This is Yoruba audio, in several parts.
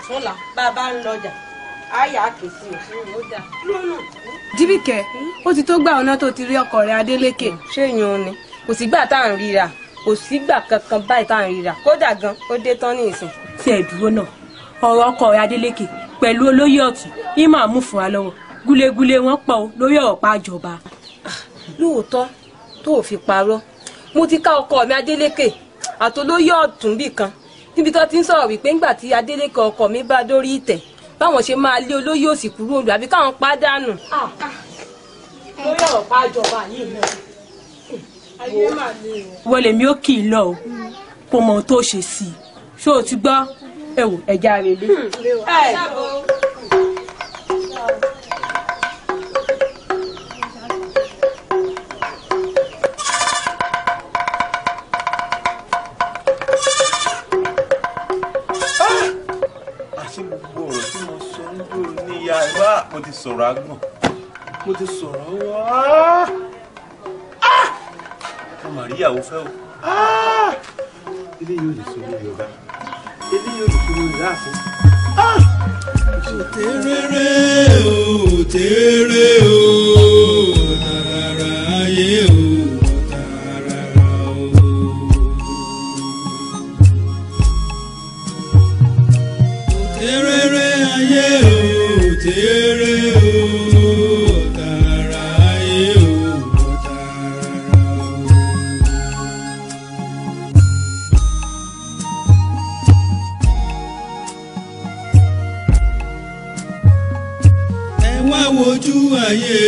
ọ̀túnla bá a bá ń lọjà àyà kèsì òfin ó dà. Jíbìkẹ́ ó ti tó gbà ọ̀nà tó ti rí ọkọ rẹ̀ Adélékè. ṣé ìyún ni kò sígbà tá à ń ríra kò sígbà kankan báyìí tá à ń ríra kódà gan ó dé tán ní ìsìn. tí ẹ dúró náà ọ̀rọ̀ ọkọ rẹ̀ Adélékè pẹ̀lú olóyè ọ̀tún yìí máa mú fún wa lọ́wọ́ gúlégúlé wọn pọ̀ lórí ọ̀rọ̀ pàjọba. lóòótọ́ tó ò fi parọ́ mo ti ká ọkọ mi Adélékè àtolóyè ọ̀tún bì kan níbi tó ti ń sọ̀rọ̀ wípé ńgbà tí Adélékè ọkọ mi bá dórí ìtẹ̀ báwọn ṣe máa lé olóyè òsì kúrò olù àbí káwọn pàdánù. lórí ọ̀rọ̀ pàjọba yìí náà wọlé mi ó kì í lọ o kò mọ ohun tó ṣe sí i ṣó o ti gbọ́ ẹ wò ẹja rẹ lé. àṣé gbogbo ọ̀rọ̀ tí mo sọ ń dúró ní ìyá ìwá mo ti sọ̀rọ̀ àgbọ̀n mo ti sọ̀rọ̀ wá. mo mà rí ìyàwó fẹ́ o. ilé yóò lè sọ lórí ọba ilé yóò lè sọ lórí láàfin. Tèrèrè o tèrè o tàràrà ayé o tàràrà o. Tèrèrè ayé o tèrè o tàràrà ayé o tàràrà o. Wá wojú ayé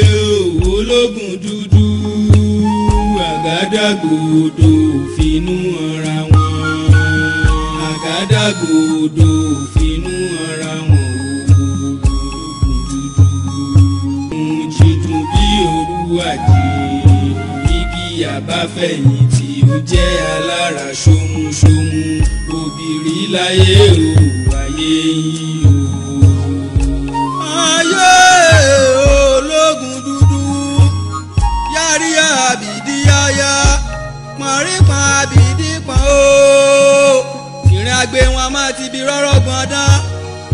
ológun dúdú àgádágodo fínú ara wọn àgádágodo fínú ara wọn ológun dúdú jìdùn bí olúwàjì igi àbáfẹ̀yìntì ó jẹ́ alára ṣómúṣómú òbírí láyé o ayé yín o. Ayé ológun dúdú yárí àbìdí yáyá pọ̀nrípọ̀n àbìdí pọ̀n o. ìrìn àgbẹ̀ wọn máa ti bi rọ́rọ́ gbọ̀ndán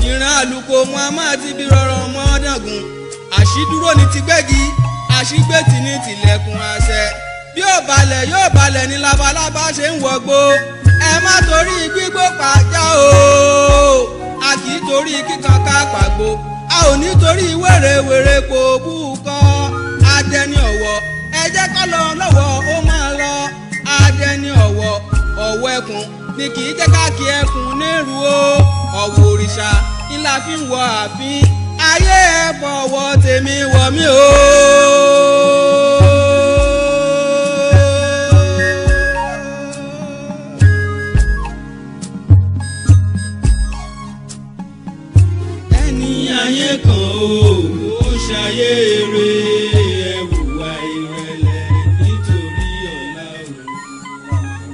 ìrìn àlùkò wọn máa ti bi rọ́rọ́ mọ́dàgùn. àṣídúró ní ti gbẹ́gi àṣígbètì ní tilẹ̀kùn àṣẹ. bí ó balẹ̀ yóò balẹ̀ ní labalábá ṣe ń wọgbó. ẹ má torí gbígbó pàjá o a kì í torí kíkan ká pàgbó. a ò nítorí wèrèwèrè kò bú kọ́ adẹni ọ̀wọ̀ ẹ jẹ́ ká lọ lọ́wọ́ ó máa lọ adẹni ọ̀wọ̀ ọ̀wọ̀ ẹkùn ni kì í jẹ́ ká kí ẹkùn nírú o ọ̀wọ̀ òrìṣà ńlá fi ń wọ ààfin ayé ẹ bọ̀wọ̀ tèmi wọ̀ mí o. ayé kan ó ṣayé eré ẹwùwà ìrẹ̀lẹ̀ nítorí ọ̀la o.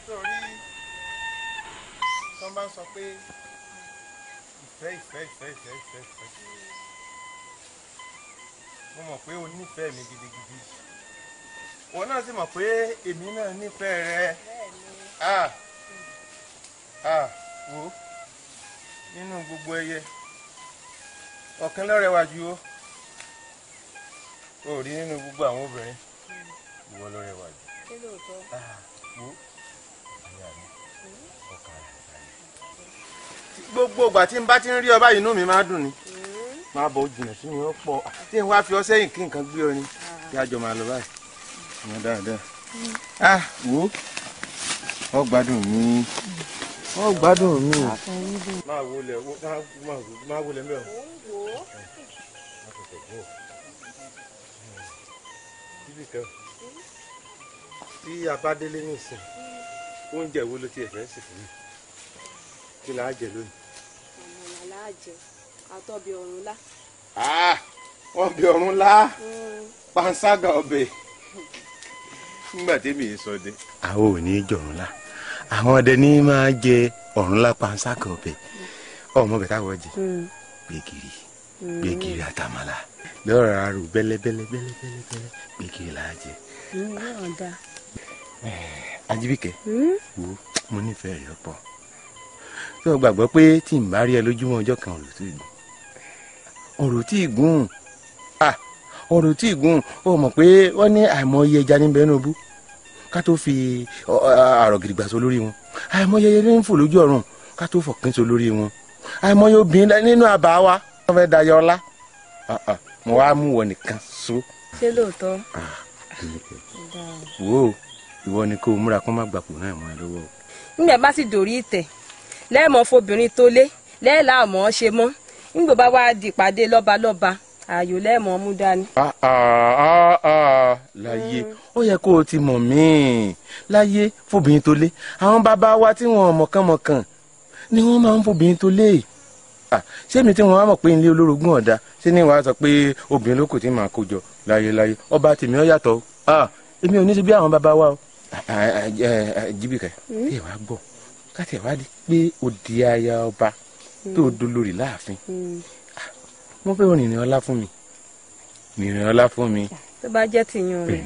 sórí tó bá ń sọ pé ìfẹ́ mo mọ̀ pé o nífẹ̀ẹ́ mi gidigidi wọn náà sì mọ̀ pé èmi náà nífẹ̀ẹ́ rẹ wo nínú gbogbo ẹyẹ ọ̀kan ló rẹwà jù ó rí nínú gbogbo àwọn obìnrin ìwọ ló rẹwà jù. wo àyà mi ọkàn rẹ gbogbo ìgbà tí n bá ti ń rí ọ báyìí inú mi máa dùn ni máa bọ̀ jìnnà sí mi ó pọ̀ tí n wá fi ọ sẹ́yìn kí nǹkan gbé ọ ni kí a jọ máa lọ báyìí wọn dáadáa wo ọ gbádùn mi wọ́n gbádùn mi. máa wọlé máa wọlé mẹ́rin. bíbí kan tí a bá délé nísìn oúnjẹ wo ló tiẹ̀ fẹ́ sè fún mi kí la á jẹ lónìí. àmàlà la á jẹ àtọ̀bẹ̀ ọ̀run lá. wọ́n bí ọ̀run lá panṣágà ọbẹ̀ nígbà tẹ́mi yìí sọ dé. àwọn ò ní í jọ̀run lá àwọn ọdẹ ní máa jẹ ọ̀run lápá sákà ọbẹ̀ ọmọ bẹ̀tà wọ́n jẹ gbẹ̀gìrì àtàmàlà lọ́rọ̀ arò bẹ́lẹ́bẹ́lẹ́ gbẹ̀gìrì là á jẹ. Ajibike wo mo nífẹ̀ẹ́ rẹ pọ̀ tí o gbàgbọ́ pé tí n bá rí ẹ lójúmọ́ ọjọ́ kan ọ̀rọ̀ tí ì gùn ọ̀rọ̀ tí ì gùn ó mọ̀ pé wọ́n ní àìmọye ẹja níbẹ̀ náà bú ká tó fi àrọ̀ gidigba so lórí wọn àìmọye ẹyẹ ní fò lójú ọ̀run ká tó fọ̀kín so lórí wọn àìmọye obìnrin nínú àbá wa wọ́n fẹ́ dayọ̀ ọlá mo wá mú wọ nìkan so. ṣé lóòótọ́. wo ìwọ ni kó o múra kó má gbapò náà mọ́ ẹ lọ́wọ́. nígbà bá sì dòrí ìtẹ̀ lẹ́ẹ̀mọ́ fobìnrin tó lé lẹ́ẹ̀lá àmọ́ ṣe mọ́ nígbà bá wá di ìpàdé lọ́balọ́ba ààyò lẹ́ẹ̀mọ́ mú dání. láyé ó yẹ kó o ti mọ̀ mí láyé fobìnrin tó lé àwọn bàbá wa tí wọn mọ̀kànmọ̀kàn ni wọ́n máa ń fobìnrin tó lé ṣé mi tí wọ́n á mọ̀ pé ilé olórogún ọ̀dà ṣé ní wàá sọ pé obìnrin ló kù tí màá kó jọ láyé ọba tèmi ó yàtọ̀ èmi ò ní ṣe bí àwọn bàbá wa o jíbìkẹ́ tí ẹ wá gbọ́ káti ẹ̀ wá di pé ó di aya ọba tó dolórí láàfin mo fẹ́ rìnrìn ọlá fún mi tó bá jẹ́ tìyún rẹ̀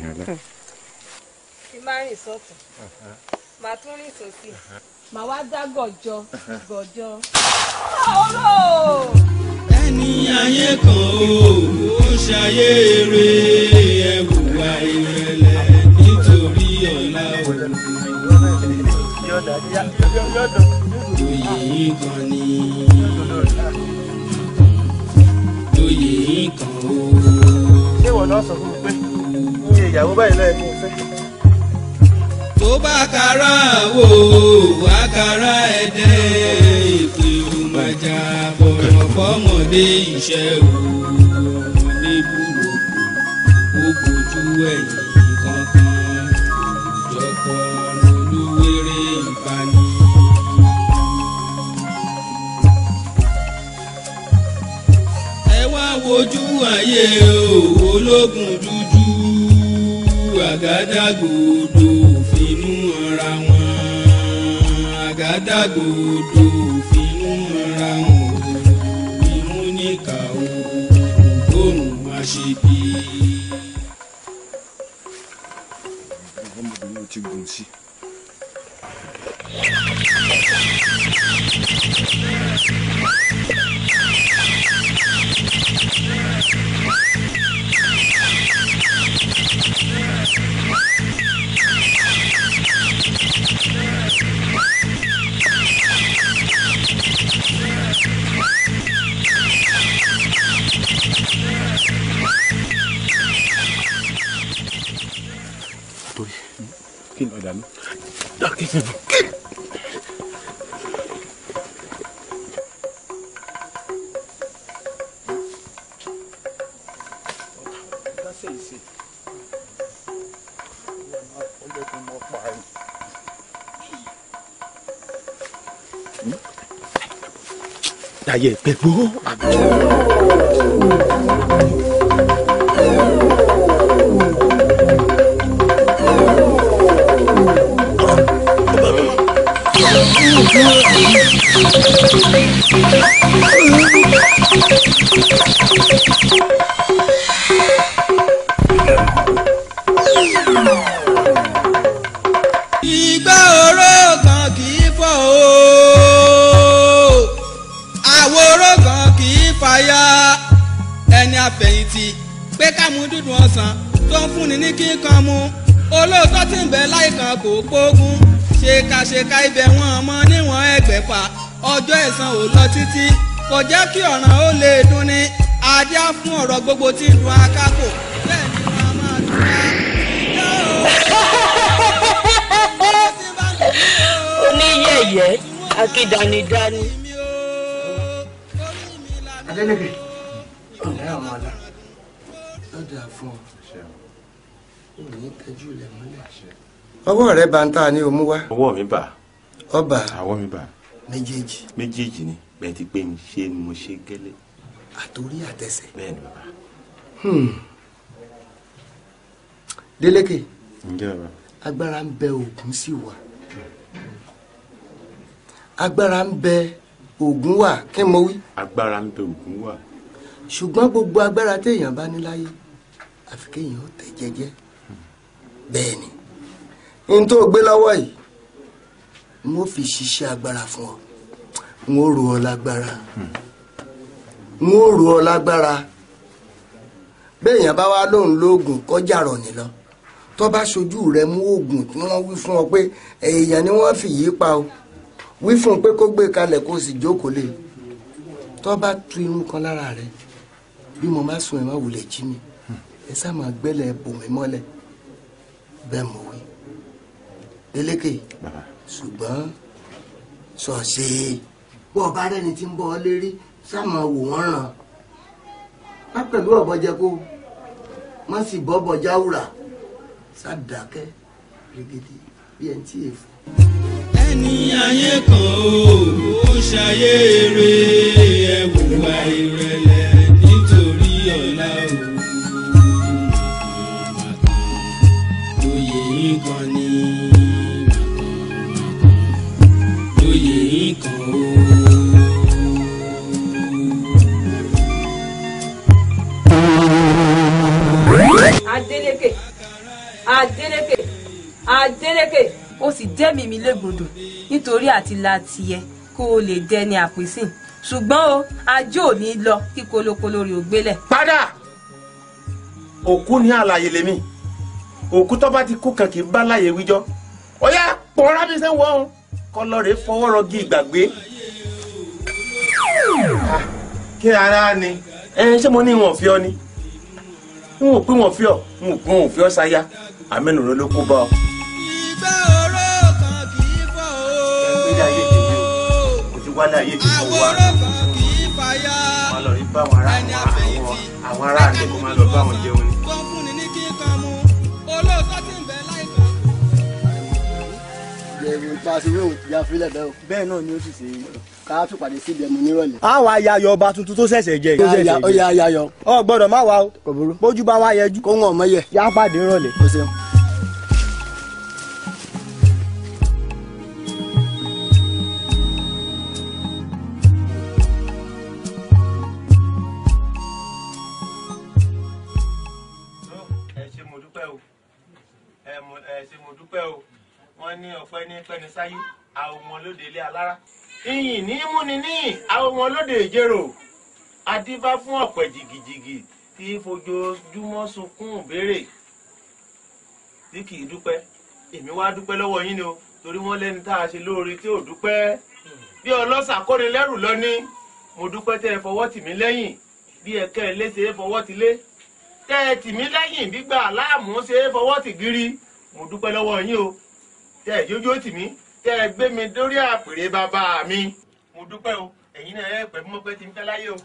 tí máa rìn sọ́tún màá tún rìn sósì màá wá dá gọ̀jọ. ẹni ayé kan ó ṣayé eré ẹwùwà ìrẹ̀lẹ̀ nítorí ọ̀la òun. Lóyè kan ni lóyè kan o. ṣé ìwọ náà sọ fún mi pé iye ìyàwó báyìí lọ́yẹ̀ kí n fẹ́. tó bá kára wò àkàrà ẹ̀dẹ́ èpè òmàjà bọ̀rọ̀ fọ́mọdé iṣẹ́ òun ní burúkú ó bójú ẹ̀yìn kankan ìjọpọ̀ olúwèrè ìbáni. ẹ wá wojú ayé ológun dúdú àgádágodo fínú ara wọn àgádágodo fínú ara wọn ìmú níkà òòrùn má ṣe bí. ọmọbìnrin ti gùn sí. Kí ni ọ̀dà mi? Ayé pẹ̀gbọ́. Ìgbà oró kan kì í fọ́ o àwòrò kan kì í fàya ẹni àfẹ̀yìntì pé ká mú dúdú ọsàn tó ń fúnni ní kíkan mu olóòótọ́ tí ń bẹ láìkan kò pógún ṣèkàṣèkà ibẹ̀ wọn mọ níwọ̀n ẹgbẹ̀fà ọjọ́ ẹ̀san ò lọ títí kò jẹ́ kí ọ̀ràn ó lè dùn ní adé á fún ọ̀rọ̀ gbogbo tí ń dun akápò bẹ́ẹ̀ ni wọ́n máa dùn á. oníyẹ̀yẹ́ akídanidání. Adélékè ọ̀rẹ́ àwọn ọ̀la lọ́dà fún ọ ò ní tẹ́jú ilẹ̀ mọ́lẹ̀. ọwọ́ rẹ bá ń tà ní omú wá. ọwọ́ mi bà. ọba àwọ̀ mi bà. méjèèjì. méjèèjì ni bẹ́ẹ̀ ti pé mi ṣe ni mo ṣe gẹ́lẹ́. àtòrí àtẹsẹ̀. bẹ́ẹ̀ ni bàbá. Délékè ǹjẹ́ bàbá. agbára ń bẹ Ògún sí wa agbára ń bẹ Ògún wà kí n mọ wí. agbára ń bẹ Ògún wà. ṣùgbọ́n gbogbo agbára téèyàn bá ní láyé àfi kéèyàn ó tẹ̀ jẹ́jẹ́ bẹ́ẹ̀ ni n tó gbé lọ́wọ́ yìí n ó fi ṣiṣẹ́ agbára fún ọ n ó rò ọ lágbára n ó rò ọ lágbára béèyàn bá wá lóun lóògùn kọjá rọ̀ nílọ tó bá ṣojú rẹ mú oògùn tí wọ́n wí fún ọ pé èèyàn ni wọ́n fi yí pa o wí fún un pé kó gbé kalẹ̀ kó sì jókòó lé tó bá tu irun kan lára rẹ bí mo má sùn ẹ má wulẹ̀ jí mi ẹ sá máa gbẹ́lẹ̀ bò mí mọ́lẹ̀ bẹ́ẹ̀ mo wí Délékè ṣùgbọ́n sọ̀ọ́sẹ̀ bọ́ ọba rẹ́ni tí ń bọ́ ọ lérí sá máa wò wọ́n ràn má pẹ̀lú ọ̀bọ̀jẹ kó má sì bọ́bọ̀ jáwùrà sá dákẹ́ rẹ́gẹ́dẹ́ bí ẹni tí èèfọ́. ẹni ayé kan ó ṣayé eré ẹwùwà ìrẹ̀lẹ̀ nítorí ọ̀la o. lóye yín kan ní lóye yín kan o. Adélékè ó sì jẹ́mi mi légbodò nítorí àti la tiẹ̀ kó o lè dẹni àpèsìn ṣùgbọ́n o ajé ò ní lọ kí kolokolo rè ó gbélẹ̀. padà òkú ní àlàyé lèmi òkú tó bá ti kú kan kì í bá láyé wíjọ́ ó yá pọ̀nrán bí sẹ́wọ̀n ọ̀hún kọ́ lọ rè fọwọ́ rọgí ìgbàgbé. kí ara ni ṣé mo ní wọn fi ọ ni n ò pé wọn fi ọ n ò pé wọn fi ọ ṣáyà àmẹ́nu rẹ ló kó bá ọ. ìgbà oró kan kì í fọ́ o. kò ti wálé ayé tí mo wá. àwòrán kan kì í fàyà. wọn lọ rí bá àwọn ará àlè kó máa lọ bá wọn jẹun ni. tó ń fúnni ní kíkan mu olóòótọ́ tí ń bẹ láìpẹ́. ìyẹ̀wò tá a ṣe wéwò ya fílẹ̀ bẹ́ẹ̀ o. bẹ́ẹ̀ náà ni ó sì ṣe ká tún pàdé síbi ẹmu nírọ̀lẹ́. a wá yayọ ọba tuntun tó ṣẹ̀ṣẹ̀ jẹ. ó yà yayọ. ọ gbọ́dọ̀ má wá o. kò burú. bójú bá wá yẹjú. kó ń wọ̀n mọ́ yẹ. yá pàdé rọ̀lẹ́. o ṣeun. wọ́n ní ọ̀pẹ ní pẹ́ni sáyé àwọn ọmọ lóde ilé alára ìyìn ní múni ní àwọn ọmọ lóde ìjérò adífá fún ọ̀pẹ jìgìjìgì tí fojoojúmọ́ sunkún béèrè tí kì í dúpẹ́ èmi wá dúpẹ́ lọ́wọ́ yín ni o torí wọ́n lẹ́ni tá a ṣe lóore tí ò dúpẹ́ bí ọlọ́sà kóni lẹ́rù lọ ní mo dúpẹ́ tẹ́ ẹ fọwọ́ tì mí lẹ́yìn bí ẹ̀kẹ́ ẹ léṣe é fọwọ́ ti lé tẹ́ ẹ tì mí lẹ́yìn gbígbà láàmú ṣe é fọwọ́ tì gírí mo dúpẹ́ lọ́wọ́ yín o tẹ́ ẹ jójó tì mí tẹ́ ẹ gbé mi dórí àpèrè bàbá mi mo dúpẹ́ o ẹ̀yin náà ẹ pẹ̀ mọ́ pé ti ń fẹ́ láyé o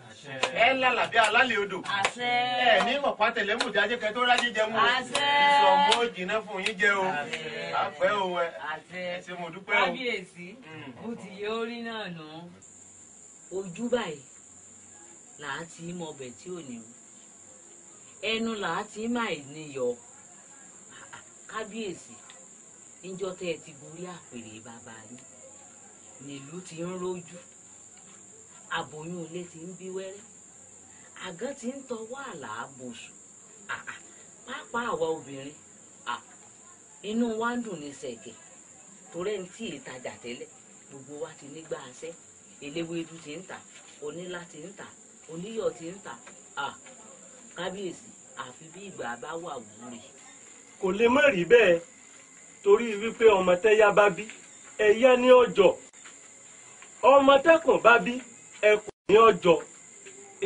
ẹ lálà bí alálẹ̀ odò ẹ ní mọ̀pá tẹ̀lẹ́mù jáde kẹ́ tó rájí jẹun o ìsọ̀mọ́ jìnnà fún yín jẹ o àpẹ́ o ẹ ṣé mo dúpẹ́ o. kábíyèsí bó ti yẹ orí náà nù ojú báyìí làá ti mọ ọbẹ̀ tí ò ní o ẹnu làá ti máa níyọ kábíyèsí níjọ́ tẹ́ ẹ ti gorí àpèrè bàbá yín nílùú ti ń rójú àbòyún ilé ti ń bí wẹ́rẹ́ àgán ti ń tọwọ́ àlàábòsù pápá àwa obìnrin inú wa ń dùn ní sẹ̀kẹ̀ torí ẹni tí ìtajà tẹ́lẹ̀ gbogbo wa ti nígbà aṣẹ́ eléwédú ti ń tà onílá ti ń tà oníyọ̀ ti ń tà kábíyèsí àfi bí ìgbà bá wà wúre. kò lè má rí bẹ́ẹ̀ torí wípé ọmọ tẹ́yá bá bí ẹ̀yá ní ọjọ́ ọmọ tẹ́kùn bá bí ẹkùn ní ọjọ́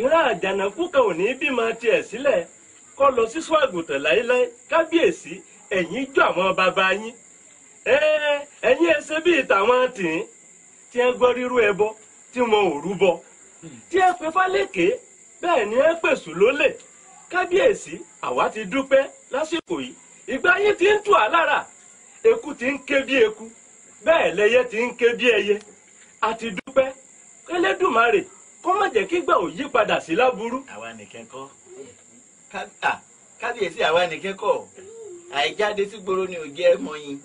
ìran àjànàkú kan ò ní bímọ tiẹ̀ sílẹ̀ kọ́ lọ sí àgùntàn láéláé kábíyèsí ẹ̀yin jọ àwọn bàbá yín ẹ̀yin ẹsẹ̀ bíi tàwọn tìǹ tí ẹ gbọ́ rírú ẹbọ tí wọn ò rúbọ tí ẹ pe fálékè bẹ́ẹ̀ ni ẹ pèsè lólè kábíyèsí àwa ti dúpẹ́ lásìkò yìí ìgbà yín ti ń tù á lára eku ti ń ké bí eku bẹ́ẹ̀ lẹyẹ ti ń ké bí ẹyẹ a ti dúpẹ́ kẹlẹ́dùmarè kó má jẹ́ kí gbà ò yí padà sí láburú. àwa nìkan kọ́ kábíyèsí àwa nìkan kọ́ àìjáde sí gbòòrò ni ò jẹ́ mọ́yìn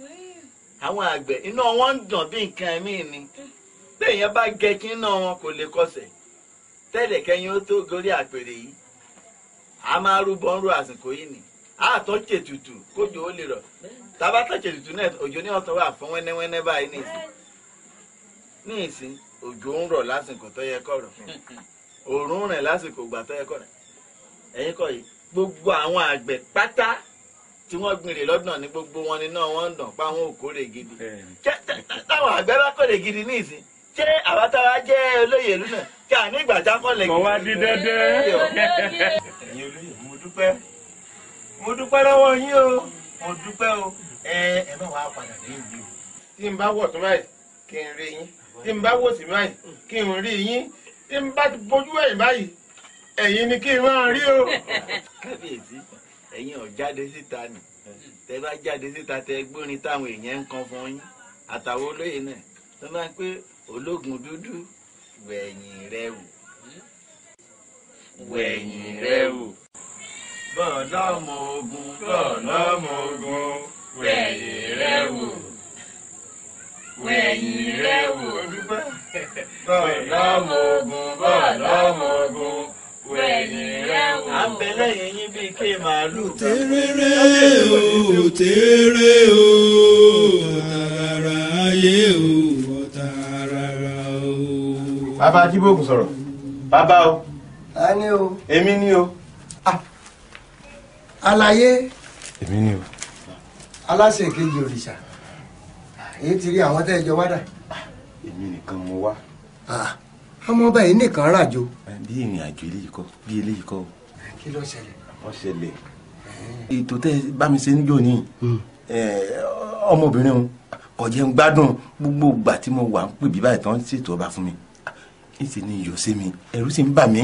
àwọn àgbẹ̀ iná wọn ń dàn bí nǹkan míì ni téèyàn bá gẹ kí iná wọn kò lè kọsẹ̀ tẹ́lẹ̀ kẹ́yìn ó tó gorí àpèrè yìí a máa rúbọ ń ro àsìkò yìí ni àtọ́ ṣètùtù kójò ó lè rọ̀ tábà tó ṣètùtù náà òjò ní ọ̀tọ̀ wà fún wẹ́nẹ́wẹ́nẹ́ báyìí nìyí ní ìsìn òjò ń rọ̀ lásìkò tó yẹ kó rọ̀ òòrùn rìn lásìkò ìgbà tó yẹ kó rẹ̀ ẹ̀yin kọ́ yìí gbogbo àwọn àgbẹ̀ pátá tí wọ́n gbìnrè lọ́dún ní gbogbo wọn nínú wọn ń dàn pa àwọn òkórè gidi táwọn àgbẹ̀ bá kórè gidi ní ìsìn ṣé àwa táwa jẹ́ olóyè ìlú náà kí à ní ìgbà jákọ́lẹ̀ gidi. kò wá di dẹ́dẹ́. ẹ̀yin olóyè mo dúpẹ́ lọ́wọ́ yín o mo dúpẹ́ o ẹ má wàá padà dé ìlú o. tí n bá wọ̀ tó báyìí kí n rí yín tí n bá wò sí báyìí kí n rí yín tí n bá bójú ẹ̀yìn báyìí ẹ̀yin ni kí n máa rí o. kábíyèsí ẹ̀yin ò jáde síta nì tẹ bá jáde síta tẹ gbórin táwọn èèyàn ń kan fún yín àtàwọn olóyè náà tó máa ń pé ológun dúdú wẹ̀yìn rẹ wò wẹ̀yìn rẹ wò bọ́ọ̀lọ́mọ ogun bọ́ọ̀lọ́mọ ogun wẹ̀yìn rẹ wò wẹ̀yìn rẹ wò bọ́ọ̀lọ́mọ ogun bọ́ọ̀lọ́mọ ogun wẹ̀yìn rẹ wò. à ń bẹ lẹ́yìn yín bíi ké màálù. tẹ́rẹ́rẹ́ o tẹ́rẹ́ o tààrà ayé o tààrà o. bàbá ajíbòògùn sọ̀rọ̀ bàbá o. a ní o. èmi ni o. àlàyé. èmi ni o. aláṣẹ kejì òrìṣà èyí ti rí àwọn tẹ́jọ wádà. èmi nìkan mo wá. ọmọ ọba yìí nìkan ràjò. bí ìrìn àjò eléyìí kọ́ bí eléyìí kọ́. kí ló ṣẹlẹ̀. ó ṣẹlẹ̀ ètò tẹ́ bá mi ṣe ń jò ní ọmọbìnrin o kò jẹ́ ń gbádùn gbogbo ìgbà tí mo wà ń pè bí báyìí tán ṣètò ọba fún mi ìṣe ni iyọ̀ sí mi ẹ̀rù sì ń bà mí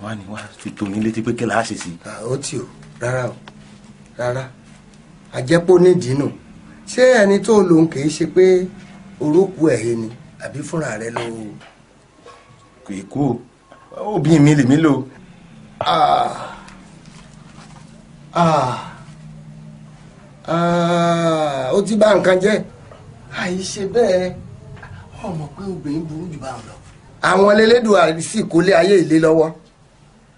wọ́n á ní wá fi tó ní létí pé kí la á ṣe sí. ó tì ó rárá o rárá àjẹpọ̀ nídìí nù ṣé ẹni tó lòun kì í ṣe pé orókù ẹ̀hẹ́ ni àbí fúnra rẹ ló. kò í kú òbí mi lèmi lò. ó ti bà nǹkan jẹ́ àìṣe bẹ́ẹ̀ ọmọ pé obìnrin burú jù bá ń lọ. àwọn elélédùn àìsí ìkólé ayé ìlé lọ́wọ́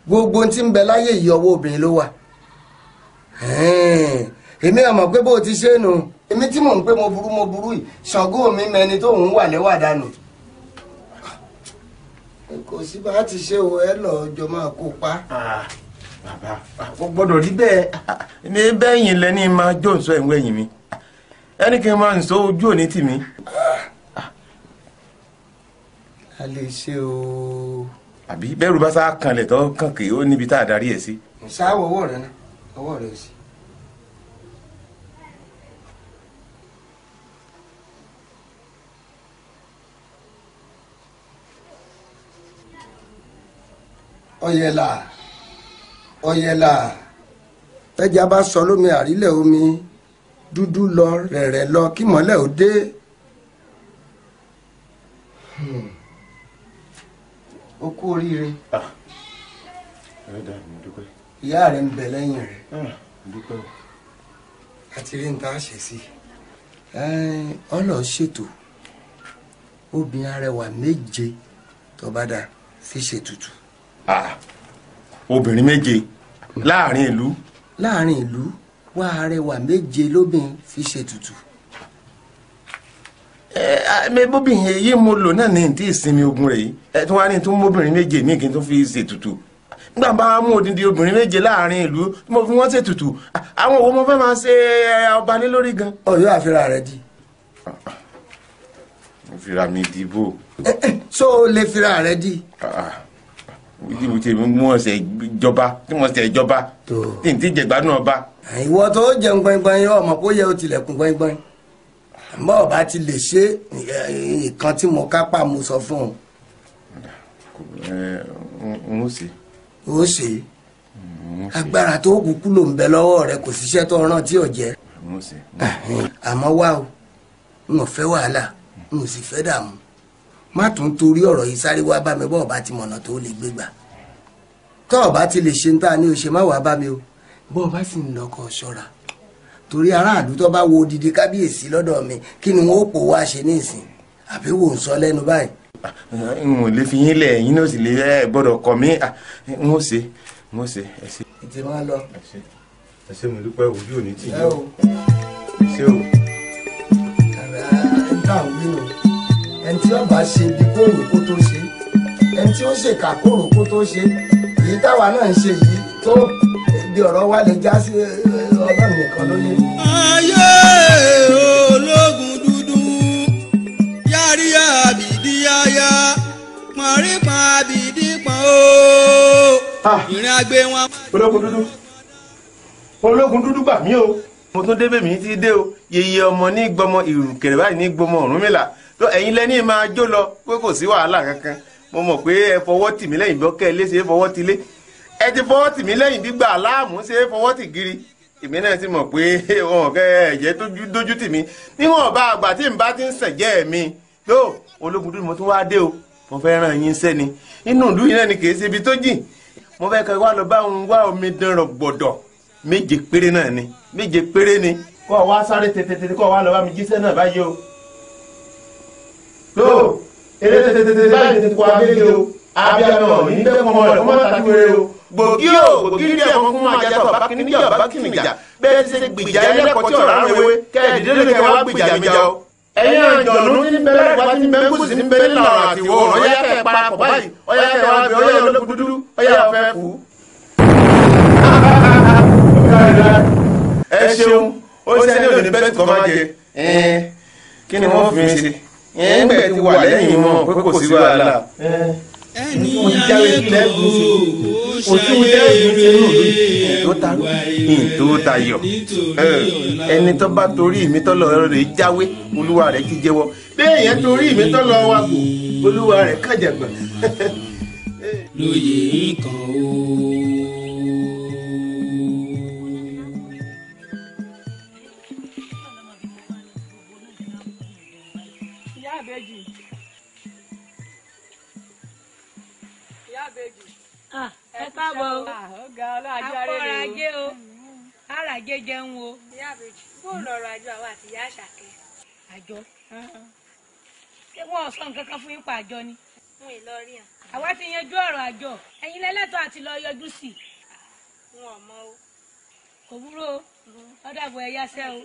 gbogbo tí ń bẹ láyé yìí ọwọ́ obìnrin ló wà. èmi àmọ̀ pé bó ti ṣe nù èmi tí mò ń pé mo burú yìí Ṣàngó mi mẹni tó ń wà lẹ́wà dànù. kò sí bá ti ṣe o ẹ lọ jọ máa kó pa. bàbá ó gbọ́dọ̀ rí bẹ́ẹ̀ ní bẹ́yìn lẹ́ni máa jó nsọ ìwé ẹ̀yìn mi ẹni kí n máa nsọ ojú òní tì mí. a lè ṣe o. àbí bẹ́rù bá sá kanlẹ̀ tó kàn kì í ó níbi tá a darí ẹ̀ sí. ṣáà ọwọ́ rẹ náà ọwọ́ rẹ sí. ọ̀yẹ̀là ẹja bá sọ lómi àrílẹ̀ omi dúdú lọ rẹ̀rẹ̀ lọ kí mọ́lẹ̀ ó dé. ó kú oríire. ìyá rẹ̀ ń bẹ lẹ́yìn rẹ̀. àti rí n ta ṣe sí ọlọ́ ṣètò obìnrin arẹwà méje tó bá dà fi ṣètùtù. obìnrin méje láàrin ìlú. láàrin ìlú wá arẹwà méje lóbìnrin fi ṣètùtù. bóbìnrin èyí mo lò náà ní tí ìsinmi ogun rẹ̀ yìí tí wọ́n á ní tó móbìnrin méje míì kí n tó fi ṣètùtù nígbà bá mú odindi obìnrin méje láàrin ìlú tí mo fi wọ́n ṣètùtù àwọn òwò mo fẹ́ máa ṣe ọba ní lórí gan. ọ̀yọ́ àfihàn rẹ̀ di. mo fira mi dìbò. so o lè fira rẹ̀ di. ìdìbò tí mo ṣe ìjọba tí mo ṣe ìjọba tí n ti jẹ gbádùn ọba. ìwọ tó jẹun gbọ̀ngbọ̀n ọmọ kó yẹ o tilẹ̀kùn gbọ̀ngbọ̀n àmọ́ ọba ti lè ṣe nǹkan tí mo kápá mo sọ fún un. n ó ṣe. ó ṣe agbára tó kúkú ló ń bẹ lọ́wọ́ rẹ kò síṣẹ́ tó rán tí ò jẹ́. àmọ́ wá o n ò fẹ́ wàhálà n ò sì fẹ́ dààmú má tún torí ọ̀rọ̀ yìí sáré wá bá mi bọ́ ọba ti mọ̀nà tó lè gbégbà tọ́ ọba ti lè ṣe ń tà ní o ṣe má wàá bá mi o bọ́ ọba sì ń lọ́kọ̀ ṣọ́ra torí aráàlú tó bá wo odidi kábíyèsí lọ́dọ̀ mi kí ni wọ́n ó pò wá ṣe ní ìsìn àbí wò ń sọ lẹ́nu báyìí. n ò lè fi yín lẹ̀ yín náà sì lè gbọ́dọ̀ kọ̀ mí n ó ṣe ẹ ṣe. ètè máa lọ. ẹ ṣe mo dúpẹ́ ojú òní tì yín o. ṣé o. ẹni tá à ń gbé nù ẹni ẹni tí ó bá ṣe bí kóòrò kó tó ṣe ẹni tí ó ṣèkà kóòrò kó tó ṣe èyí táwa náà ń ṣe yìí tó ibi ọ̀rọ̀ wa lè já sí Ọlọ́run nìkan ló yé. ayé ológun dúdú yárí àbìdí yáyá pọ̀nrín àbìdí pọ̀n o ìrìn àgbẹ̀ wọn. ológun dúdú gbà mí o mo tún débè mí ti dé o yeye ọmọ ní gbọmọ ìrùkẹ̀rẹ̀ báyìí ní gbọmọ Ọ̀rúnmìlà tó ẹ̀yin lẹ́ni máa jó lọ pé kò sí wàhálà kankan mo mọ̀ pé ẹ fọwọ́ tì mí lẹ́yìn bọ́kẹ́ ilé ṣe é fọwọ́ ti lé ẹ ti fọwọ́ tì mí lẹ́yìn gbígbà aláàmú ṣe é fọwọ́ tì giri èmi náà ti mọ̀ pé wọn kẹ́ ẹ̀jẹ̀ dójú tì mí níwọ̀n bá àgbà tí n bá ti ń sẹ̀jẹ́ mi tó ológun dúdú mo tún wá dé o mo fẹ́ ràn yín sẹ́ni inú ìlú yìí náà ni kì í ṣe ibi tó jìn mo fẹ́ kẹ́ wá lọ bá òun wá omi dán rọ gbọ̀dọ̀ méje péré náà ni méje péré ni kọ́ wá sáré tètè kọ́ wá lọ bá mi jíṣẹ́ náà báyìí o tó eré tètè báyìí tètè kọ́ abége o abiyamọ ní dẹ́kun ọmọ rẹ̀ kó má tàbí wéré o gbòógì díẹ̀ kan kó máa jásọ bá kíní bí ọ̀bá kìnnì jà bẹ́ẹ̀ ti ṣe gbìjà ẹlẹ́kọ̀ọ́ tí ọ̀rọ̀ àwọn ewé kẹ́ẹ̀dì délé kẹ́ wá gbìjà mi já o. ẹ̀yin àjọ̀nú tí ń bẹ lẹ́gbàá tí ń bẹ gúúsù tí ń bẹ nílà àti ìwọ̀ ọ̀rọ̀ ọ̀yá kẹ́ parapọ̀ báyìí ọ̀yá kẹ́ wá bẹ ọ̀yá ológun dúdú ọ̀yá ọ̀fẹ́ kú. ẹ ṣeun ó ṣe ní òní bẹ́ẹ̀ tí kò máa jẹ kí ni wọ́n fi ń ṣe ẹ̀ẹ́gbẹ́ ti wà lẹ́yìn mọ́ pé kò sí wàhálà ẹni ayé kò ṣayé tó tayọ ẹni tó bá torí mi tọ́lọ̀ rẹ̀ jáwé olúwa rẹ̀ ti jẹ́wọ́ bẹ́ẹ̀ yẹn torí mi tọ́lọ̀ wa kò olúwa rẹ̀ kàjàgbọ̀n. lóye nǹkan o. ẹ káàbọ̀ o akọ́rajé o àràjé jẹun o. ìyá àbèjì bóòlù ọ̀rọ̀ àjọ àwọn àti ìyá àṣàkẹ́. àjọ ṣé wọn ò sọ nǹkan kan fún yín pa àjọ ni. wọn ì lọ rí hàn. àwa ti yanjú ọ̀rọ̀ àjọ ẹ̀yin lẹ́lẹ́tọ̀ọ́ àti lọ yọjú sí i. wọn ò mọ o. kò burú o ọ̀dàbọ̀ ẹ̀ yáṣẹ́ o.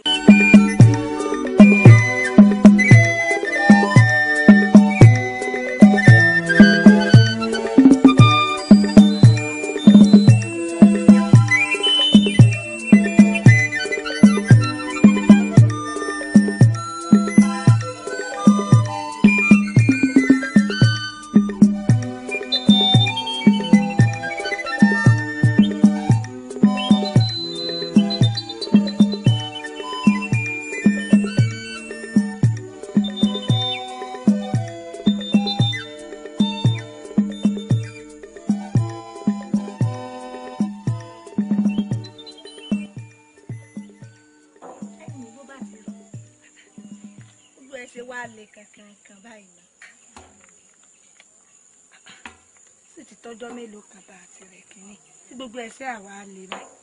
tọ́jọ́ mélòó kan bá àti rẹ̀ kínní tí gbogbo ẹsẹ̀ àwa lè báyìí.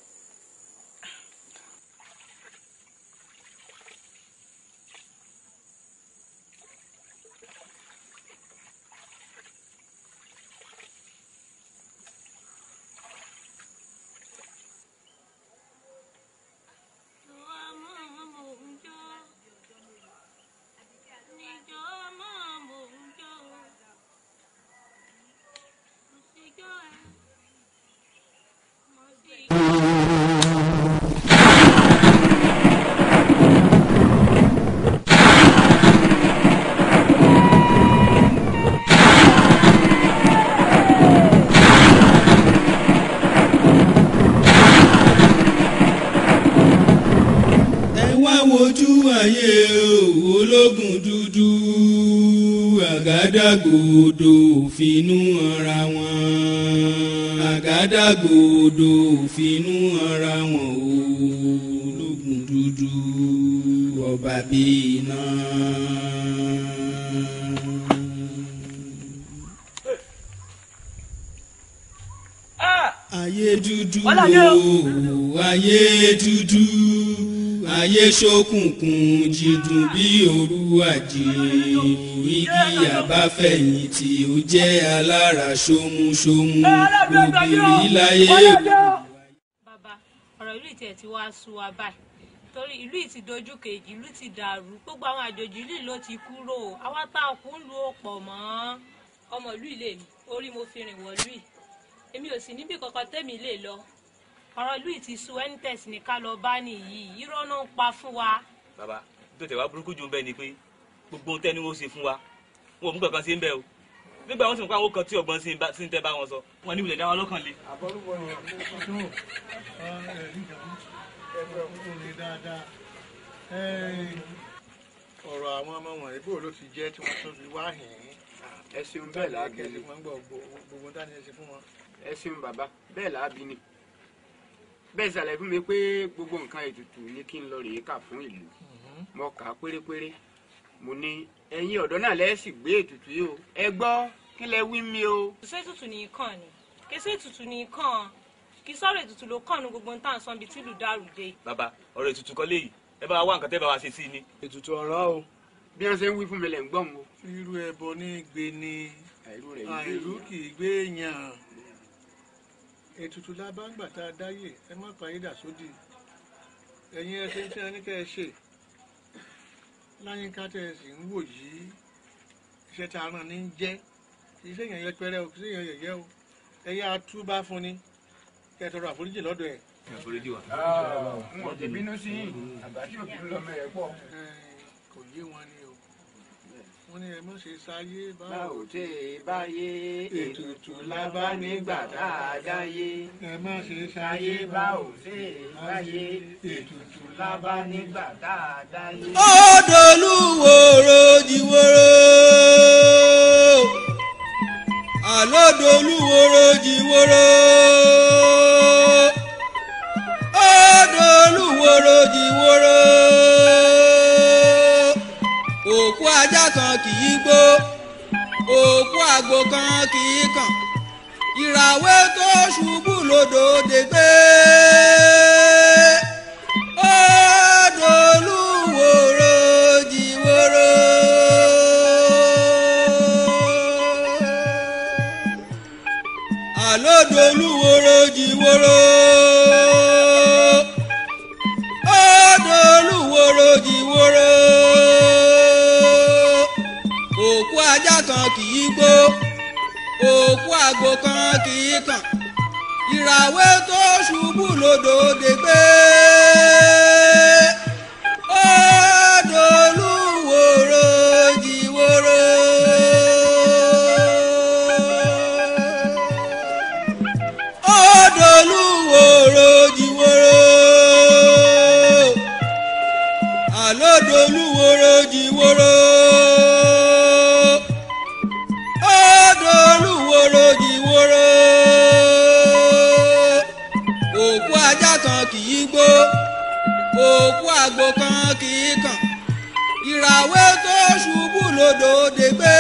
ológun dúdú àgádágodo fínú ara wọn àgádágodo fínú ara wọn ológun dúdú ọba bíi iná. ayé dúdú o ayé dúdú ayé ṣókùnkùn jídùn bí òru àjè igi àbáfẹ̀yìntì ó jẹ́ alára ṣómúṣómú obìnrin láyé. bàbá ọ̀rọ̀ ìlú ìtẹ̀ tí wàá sú wa báyìí torí ìlú yìí ti dojú kejì, ìlú ti dàrú, gbogbo àwọn àjòjì ìlú ló ti kúrò, àwa tá a kú ń lu ọ̀pọ̀ mọ́. Ọmọ ìlú ilé mi orí mo fi rìn wọ̀lú yìí, èmi ò sì níbi kankan tẹ́mi lè lọ. Ọ̀rọ̀ ìlú yìí ti sú ẹni tẹ̀sí ní ká lọ bá nìyí, irọ́ náà ń pa fún wa. Bàbá tó tẹ̀ wá burúkú jù ń bẹ́ẹ̀ ni pé gbogbo ohun tẹ́ni wọ́n ṣe fún wa wọn ò mú kankan sí ń bẹ́ẹ̀ o. Nígbà wọn sì mú káwọn kan tí ọgbọ́n sí ń tẹ́ bá wọn sọ wọn ní ìwìlẹ̀ dá wọn lọ́kàn le. àbọ̀rúbọ̀ ni ọ̀rọ̀ àwọn ọmọ wọ̀nyí bó ló ti jẹ́ tí wọ́n tún fi wá hìn ín. Ẹ ṣeun bẹ́ẹ̀ láàbí ni. gbogbo dání ẹ ṣe fún wọn. Ẹ ṣeun bàbá bẹ́ẹ̀ láàbí ni. Bẹ́ẹ̀ ṣàlàyé fún mi pé gbogbo nǹkan ètùtù ni kí n lọ rèé kà fún ìlú. Mo kà á pérépéré. Mo ní ẹ̀yin ọ̀dọ́ náà lẹ́sìn gbé ètùtù yìí o. Ẹ gbọ́ kí lẹ wí mi o. Ṣé ètùtù nìkan ni? Kèsì ètùtù nìkan. Kì í sọ̀rọ̀ ètùtù ló kàn ní gbogbo ń tàn sọ́n bíi tìlú dàrú dé. Bàbá ọ̀rọ̀ ètùtù kan léyìí ẹ bá wá nǹkan tẹ́ bá wa ṣe sí ni. ètùtù ọ̀rọ̀ o. Bí wọ́n ṣe ń wí fún mi lẹ̀ ń gbọ́n o. irú ẹbọ ní gbé ni àìrú kì í gbé yàn. ètùtù lábàǹgbà tá a dáyè ẹ má pàyídà sódì. ẹ̀yin ẹsẹ̀ tí a ní kẹ́ ẹ ṣe láyínká tẹ̀ ẹ sì ń wò yìí iṣẹ́ tá a rán ní jẹ́ kì í ṣe èèyàn yẹpẹrẹ o kì í ṣe èèyàn yẹ̀yẹ́ o ẹ yá túbá fún ni kẹ́ ẹ tọrọ àforíjì lọ́dọ̀ ẹ̀. àforíjì wa. Mo ti bínú sí àgbà tí òbí lọ́mọ ẹ̀ pọ̀. Kò yé wọn ni o wọ́n ní ẹ má ṣe sáyé báwo tẹ́ ẹ báyé ètùtù lábá nígbà tá a dáyé. ẹ má ṣe sáyé báwo tẹ́ ẹ báyé ètùtù lábá nígbà tá a dáyé. Odolúwòrò jìwòrò àlódolúwòrò jìwòrò Odolúwòrò jìwòrò òkú ajá kan kì í gbó òkú àgbò kan kì í kàn ìràwé tó ṣubú lódò dègbé Odolúwòrò jìwòrò. Àlódolúwòrò jìwòrò Odolúwòrò jìwòrò òkú ajá kan kì í gbó òkú àgbò kan kì í kàn ìràwé tó ṣubú lódò dègbé Odolúwòrò jìwòrò. Odolúwòrò jìwòrò àlódolúwòrò jìwòrò Odolúwòrò jìwòrò òkú ajá kan kì í gbó òkú àgbò kan kì í kàn ìràwé tó ṣubú lódò dègbé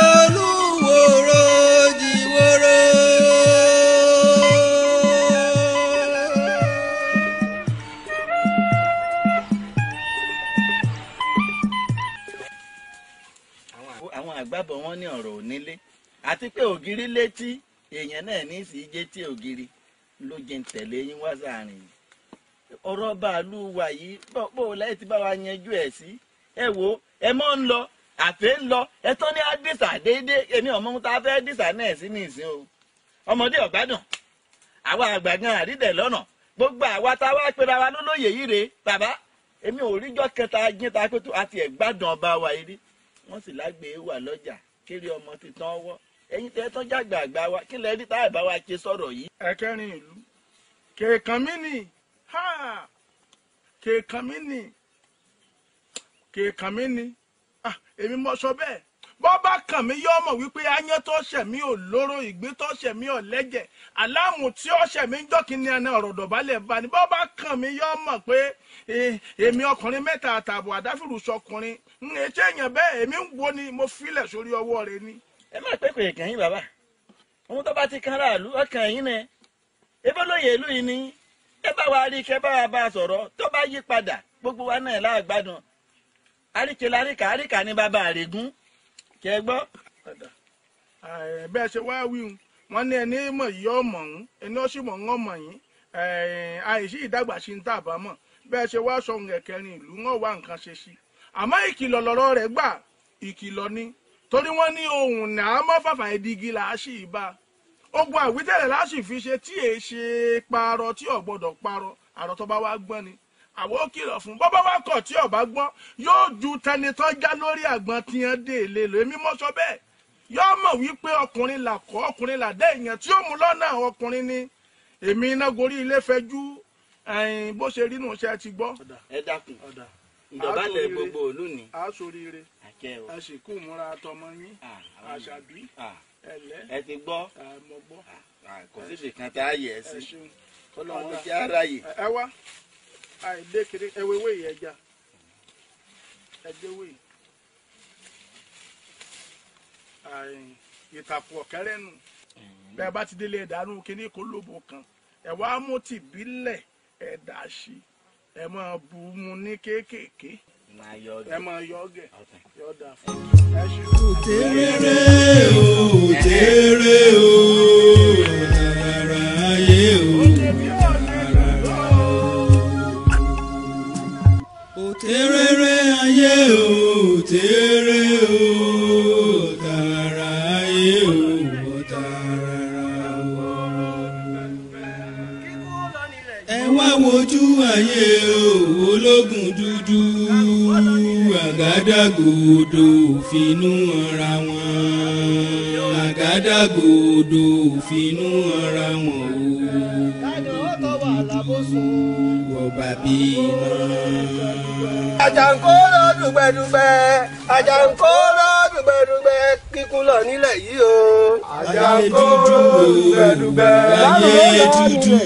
Odolúwòrò jìwòrò. Àwọn àgbàbọ̀ wọn ní ọ̀rọ̀ onílé àti pé ògiri létí èèyàn náà ní sì jẹ́ tí ògiri ló jẹ́ ń tẹ̀lé yín wá sáàrin yìí. Ọ̀rọ̀ bàálù wa yìí bó láì ti bá wa yanjú ẹ̀ sí. Ẹ wo ẹ mọ́ ń lọ àfẹ́ ń lọ ẹ tán ní àdìsá déédéé èmi ọmọ ohun tá a fẹ́ dìsá náà sí ní ìsín o. Ọmọdé ọ̀gbádùn àwa àgbà gan àrídẹ̀ lọ́nà gbogbo àwa tá a wá pera wa lólóyè yìí rèé bàbá èmi ò ríjọ́ kẹta jín ta pé tó àti ẹ̀gbádùn ọba wa yìí rí wọ́n sì lágbè wà lọ́jà kéré ọmọ ti tán ọwọ́ ẹ̀yin tẹ́ tán jágbà àgbà wa kí lẹ́ẹ̀rí tá àbá wa ṣe sọ̀rọ̀ yìí. ẹ̀kẹrin ìlú kèèkàn mí nì kèèkàn mí nì kèèkàn mí nì èmi mọ sọ bẹ́ẹ̀ bọ́ bá kàn mí yọ ọmọ wípé ayán tó ṣẹ̀ mí ò lóró ìgbín tó ṣẹ̀ mí ò lẹ́jẹ̀ aláàmù tí ó ṣẹ̀ mí ń jọ́ kínní ẹni ọ̀rọ̀ dọ̀bálẹ̀ bá ní bọ́ bá kàn mí yọ ọmọ pé èmi ọkùnrin mẹ́ta àtààbọ̀ àdáfìrù sọkùnrin ń etí èèyàn bẹ́ẹ̀ èmi ń wo ni mo filẹ̀ sórí ọwọ́ rẹ ni. Ẹ má pẹ́ kò yẹ kàn yín bàbá ohun tó bá ti kan ráàlú ọkàn yín náà ebó lóye ìlú yìí ni ẹ bá wa rí kẹ bá wa bá a sọ̀rọ̀ tó bá yí padà gbogbo wa náà láàgbádùn àríkè láríkà àríkà ní bàbá àrègún kẹ gbọ́. bẹ́ẹ̀ ṣe wá wí wọn ní ẹni mọ̀ yìí ọmọ ọ̀hún ẹni ó sì mọ̀ ń ọmọ yín àìsí ìdàgbà sí ń tàbá mọ̀ bẹ́ẹ̀ ṣe wá sọ ẹ̀kẹrin ìlú wọn wá nǹkan ṣe sí àmọ́ ìkìlọ̀ lọ́rọ̀ rẹ̀ gbà ìkìlọ̀ ni torí wọ́n ní ohun náà mọ́ fàfà ìdígi là á sì bá ogun àwítẹ̀lẹ̀ láti fi ṣe tí èé ṣe parọ́ tí ò gbọ́dọ̀ parọ́ àrò tó bá wá gbọ́n ni àwọn ó kìlọ̀ fún bọ́bá wá kọ̀ tí ò bá gbọ́n yóò ju tẹni tó já lórí àgbọn tí wọ́n dé lé lò èmi mọ́ sọ bẹ́ẹ̀ yóò mọ̀ wípé ọkùnrin là kọ́ ọkùnrin là dé èèyàn tí ó mú lọ́nà ọkùnrin ni èmi iná gorí ilé fẹjú bó ṣe rí nù ṣe ti gbọ́. ẹ dákun ìdọ̀bálẹ̀ gbogbo òlú ni. a sóríire a sì kú múra tọmọ yín àṣàbí ẹlẹ. ẹ ti gbọ́ mo gbọ́. kò sí ìkan tá a yẹ ẹ sí ọlọ́run jẹ́ aráyè. ẹ wá àìdé kiri ewéwé yìí ẹja ẹjẹwé ìtàkùn ọ̀kẹ́rẹ́ nù bẹ́ẹ̀ bá ti délé ẹ̀dánù kíní kó lóbo kan ẹ wá mú tìbílẹ̀ ẹ̀dá sí ẹ máa bu mu ní kéékèèké ẹ máa yọ ọgẹ yọ dà fún ẹ ṣe. òtérèrè òtérè o tààrà ayé o òtérèrè ayé o òtérè o tààrà ayé o tààrà o. ẹ wá wojú ayé o ológun dúdú àgádágodo fínú ara wọn àgádágodo fínú ara wọn o ọba bímọ. Àjàǹkóró dùgbẹ̀dùgbẹ̀ Àjàǹkóró dùgbẹ̀dùgbẹ̀ kíkún lọ nílẹ̀ yìí o. Àjàǹkóró dùgbẹ̀dùgbẹ̀ ayé dúdú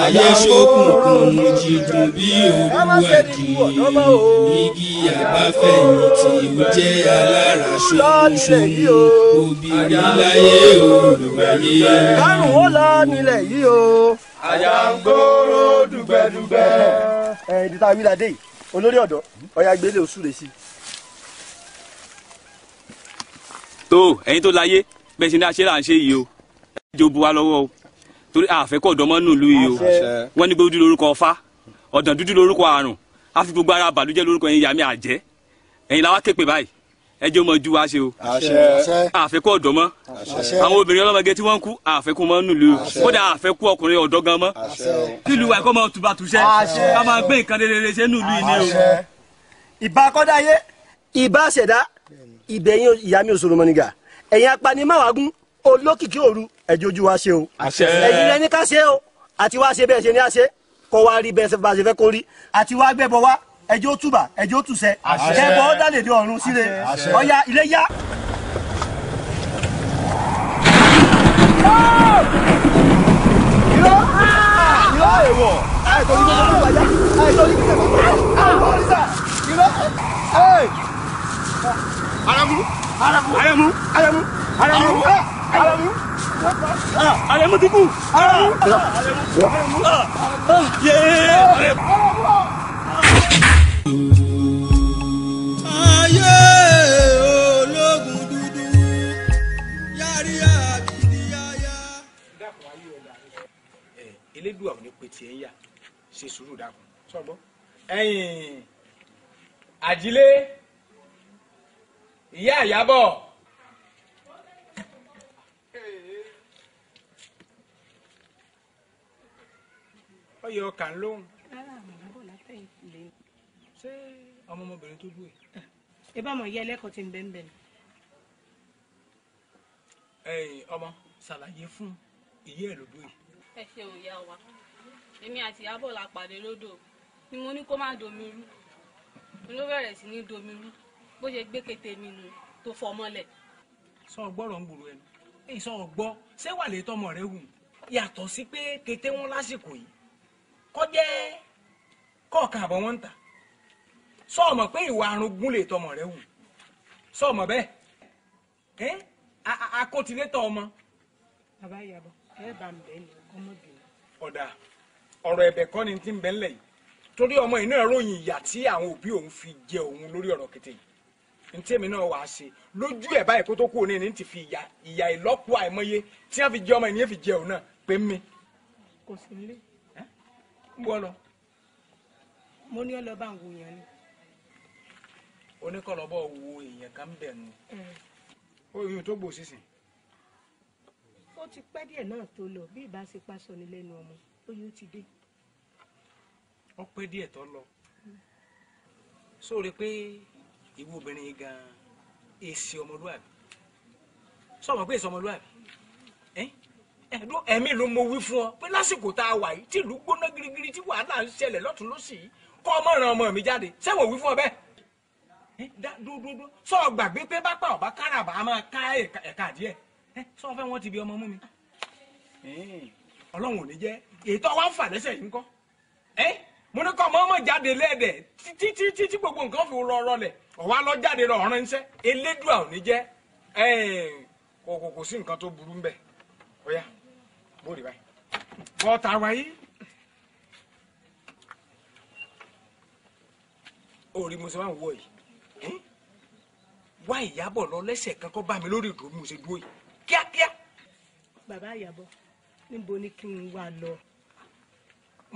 ayé ṣókùnkùn jìdùn bí òru àdì igi àbáfẹ̀yìntì ó jẹ́ alára ṣómúṣómú obìnrin láyé olùwàyé. Kárùn ó lọ nílẹ̀ yìí o. Àjàǹkóró dùgbẹ̀dùgbẹ̀. Ìdí tá a wí ládé yìí olórí ọ̀dọ́ ọ̀yà gbélé oṣù rẹ̀ sí. tó ẹ̀yin tó láyé bẹ́ẹ̀ ṣe ní aṣẹ́ là ń ṣe yìí o ẹ jẹ́ òbu wa lọ́wọ́ o torí àfẹ́kọ̀ ọ̀dọ́mọ́ nù lù yìí o wọ́n ní gbódú lórúkọ ọfá ọ̀dàn dúdú lórúkọ àrùn a fi gbogbo ara bàlújẹ́ lórúkọ ẹ̀yin yàmi àjẹ́ ẹ̀yin làwa képe báyìí ẹ jẹ́ ọmọ ju wa ṣe o àfẹ́kọ̀ ọ̀dọ́mọ́ àwọn obìnrin ọlọ́mọge tí wọ́n kú àfẹ́kù mọ́ nù lù kódà àfẹ́kù ọkùnrin ọ̀dọ́ gan mọ́ kílùú wa kọ́ mọ́ tùbàtùṣẹ́ ká máa gbé nǹkan rere ṣe nù lù yìí ni o. ìbá kọ́dáyé ìbá ṣẹ̀dá ìbẹ̀yìn ìyá mi òṣòro mọ́nìgà ẹ̀yin apanimáwàgún olókìkí òru ẹ̀jẹ̀ ojú wa ṣe o ẹ̀yin lẹ́ni ká ṣe o àti wá ṣe bẹ́ẹ̀ ṣe ní àṣẹ kọ́ wa rí bẹ́ẹ̀ bá ṣe fẹ́ kó rí àti wá gbẹ́bọ wá ẹjọ́ túbà ẹjọ́ túṣẹ kẹ́bọ̀ ó dálè dé ọ̀run síre ọ̀ya ilé yá. ìró èèwọ̀ àìtọ́jú tó tó wáyà àìtọ́jú tó tó wáyà ìró aramu aramu aramu aramu aramu aramu aramu ti kú aramu aramu ayé ológun dúdú yárí àbídí yáyá. dákun ayé ọ̀la elédùà ò ní pe tiẹ̀ ń yà ṣe sùúrù dákun sọ́gbọ́. ẹ̀yin àjílé ìyá àyábọ̀ ọyọ ọkàn lóhùn ṣé ọmọbìnrin tó dúró yìí. ẹ bá mọ ìyá ẹlẹ́kọ̀ọ́ tí ń bẹ ń bẹ ni. ọmọ ṣàlàyé fún ìyá ẹ lódò yìí. ẹ ṣe òòyà wa èmi àti Ìyábọ̀ la pàdé lódò ni mo ní kó má domi rú mo ló bẹ̀rẹ̀ sí ní domi rú bó ṣe gbé kété mi nù tó fọ́ mọ́lẹ̀. sọ gbọ́rọ̀ ń gbòòrò ẹnu èyí sọ gbọ́ ṣé wà lè tọmọ rẹ wù yàtọ̀ sí pé kété wọn lásìkò yìí kọjẹ́ kọ̀ọ̀kan àbọ̀ wọn ń tà sọ ọmọ pé ìwà arúgbó lè tọmọ rẹ wù sọ ọmọ bẹ́ẹ̀ akótilétọ̀ ọmọ. bàbá Ìyábọ̀ ẹ bá ń bẹ ní ọmọbìnrin. ọ̀dà ọ̀rọ̀ ẹ̀bẹ̀ kọ́ ni ti ń bẹ ńlẹ̀ yìí torí ọmọ yìí náà ròyìn ìyà tí àwọn òbí òun fi jẹ òun lórí ọ̀rọ̀ kété yìí ntí èmi náà wàá ṣe lójú ẹ̀ báyìí kó tó kú òní ní ti fi ìyà ìlọ́po àìmọye tí wọ́n fi jẹ ọmọ ènìyàn fi jẹ òun náà pé mi kò sí nílé. ń bọ́ lọ. mo ní ọlọ́ba ń wo yẹn ni. oníkọlọ́bọ̀ wo èèyàn kan bẹ̀ nù. oyún tó gbò sísìn. ó ti pẹ́ díẹ̀ náà tó lọ bí ìbá ṣe pásọ ní lẹ́nu ọmọ oyún ti dé. ó pẹ́ díẹ̀ tó lọ. sóore pé ìwú obìnrin yìí gan-an èsì ọmọlúwàbí sọmọ pé èsì ọmọlúwàbí ẹ̀mí ló mo wí fún ọ pé lásìkò tá a wà yìí tí ìlú gbóná girigiri tí wàhálà ń ṣẹlẹ̀ lọ́tún lọ́sì yìí kọ́ ọmọ ìran ọmọ mi jáde sẹ́wọ̀n wí fún ọ bẹ́ẹ̀ dúdúdú sọ gbàgbé pé bá pa ọba káràbà á máa ká ẹ̀ka díẹ̀ sọ fẹ́ wọ́n ti bí ọmọ mú mi ọlọ́run ò ní jẹ́ èyí tó wá ń fà lẹ́sẹ̀ yìí ń kọ́ mo ní kọ́ ọmọ jáde lẹ́ẹ̀dẹ̀ títí gbogbo nǹkan fi rọrọlẹ̀ ọ̀wá lọ jáde lọ ọ̀ràn iṣẹ́ elédùà ò ní jẹ́ kò sí nǹkan tó burú ń bẹ̀ ọ̀yá bóde báyìí bọ́ọ̀tà wáyé orí mo ṣe máa ń wọ yìí wá ìyábọ̀ lọ lẹ́sẹ̀ kan kọ́ bá mi lórí ìdúró mo ṣe dúró yìí kíákíá. bàbá ìyàbọ̀ níbo ni kí n wá lọ.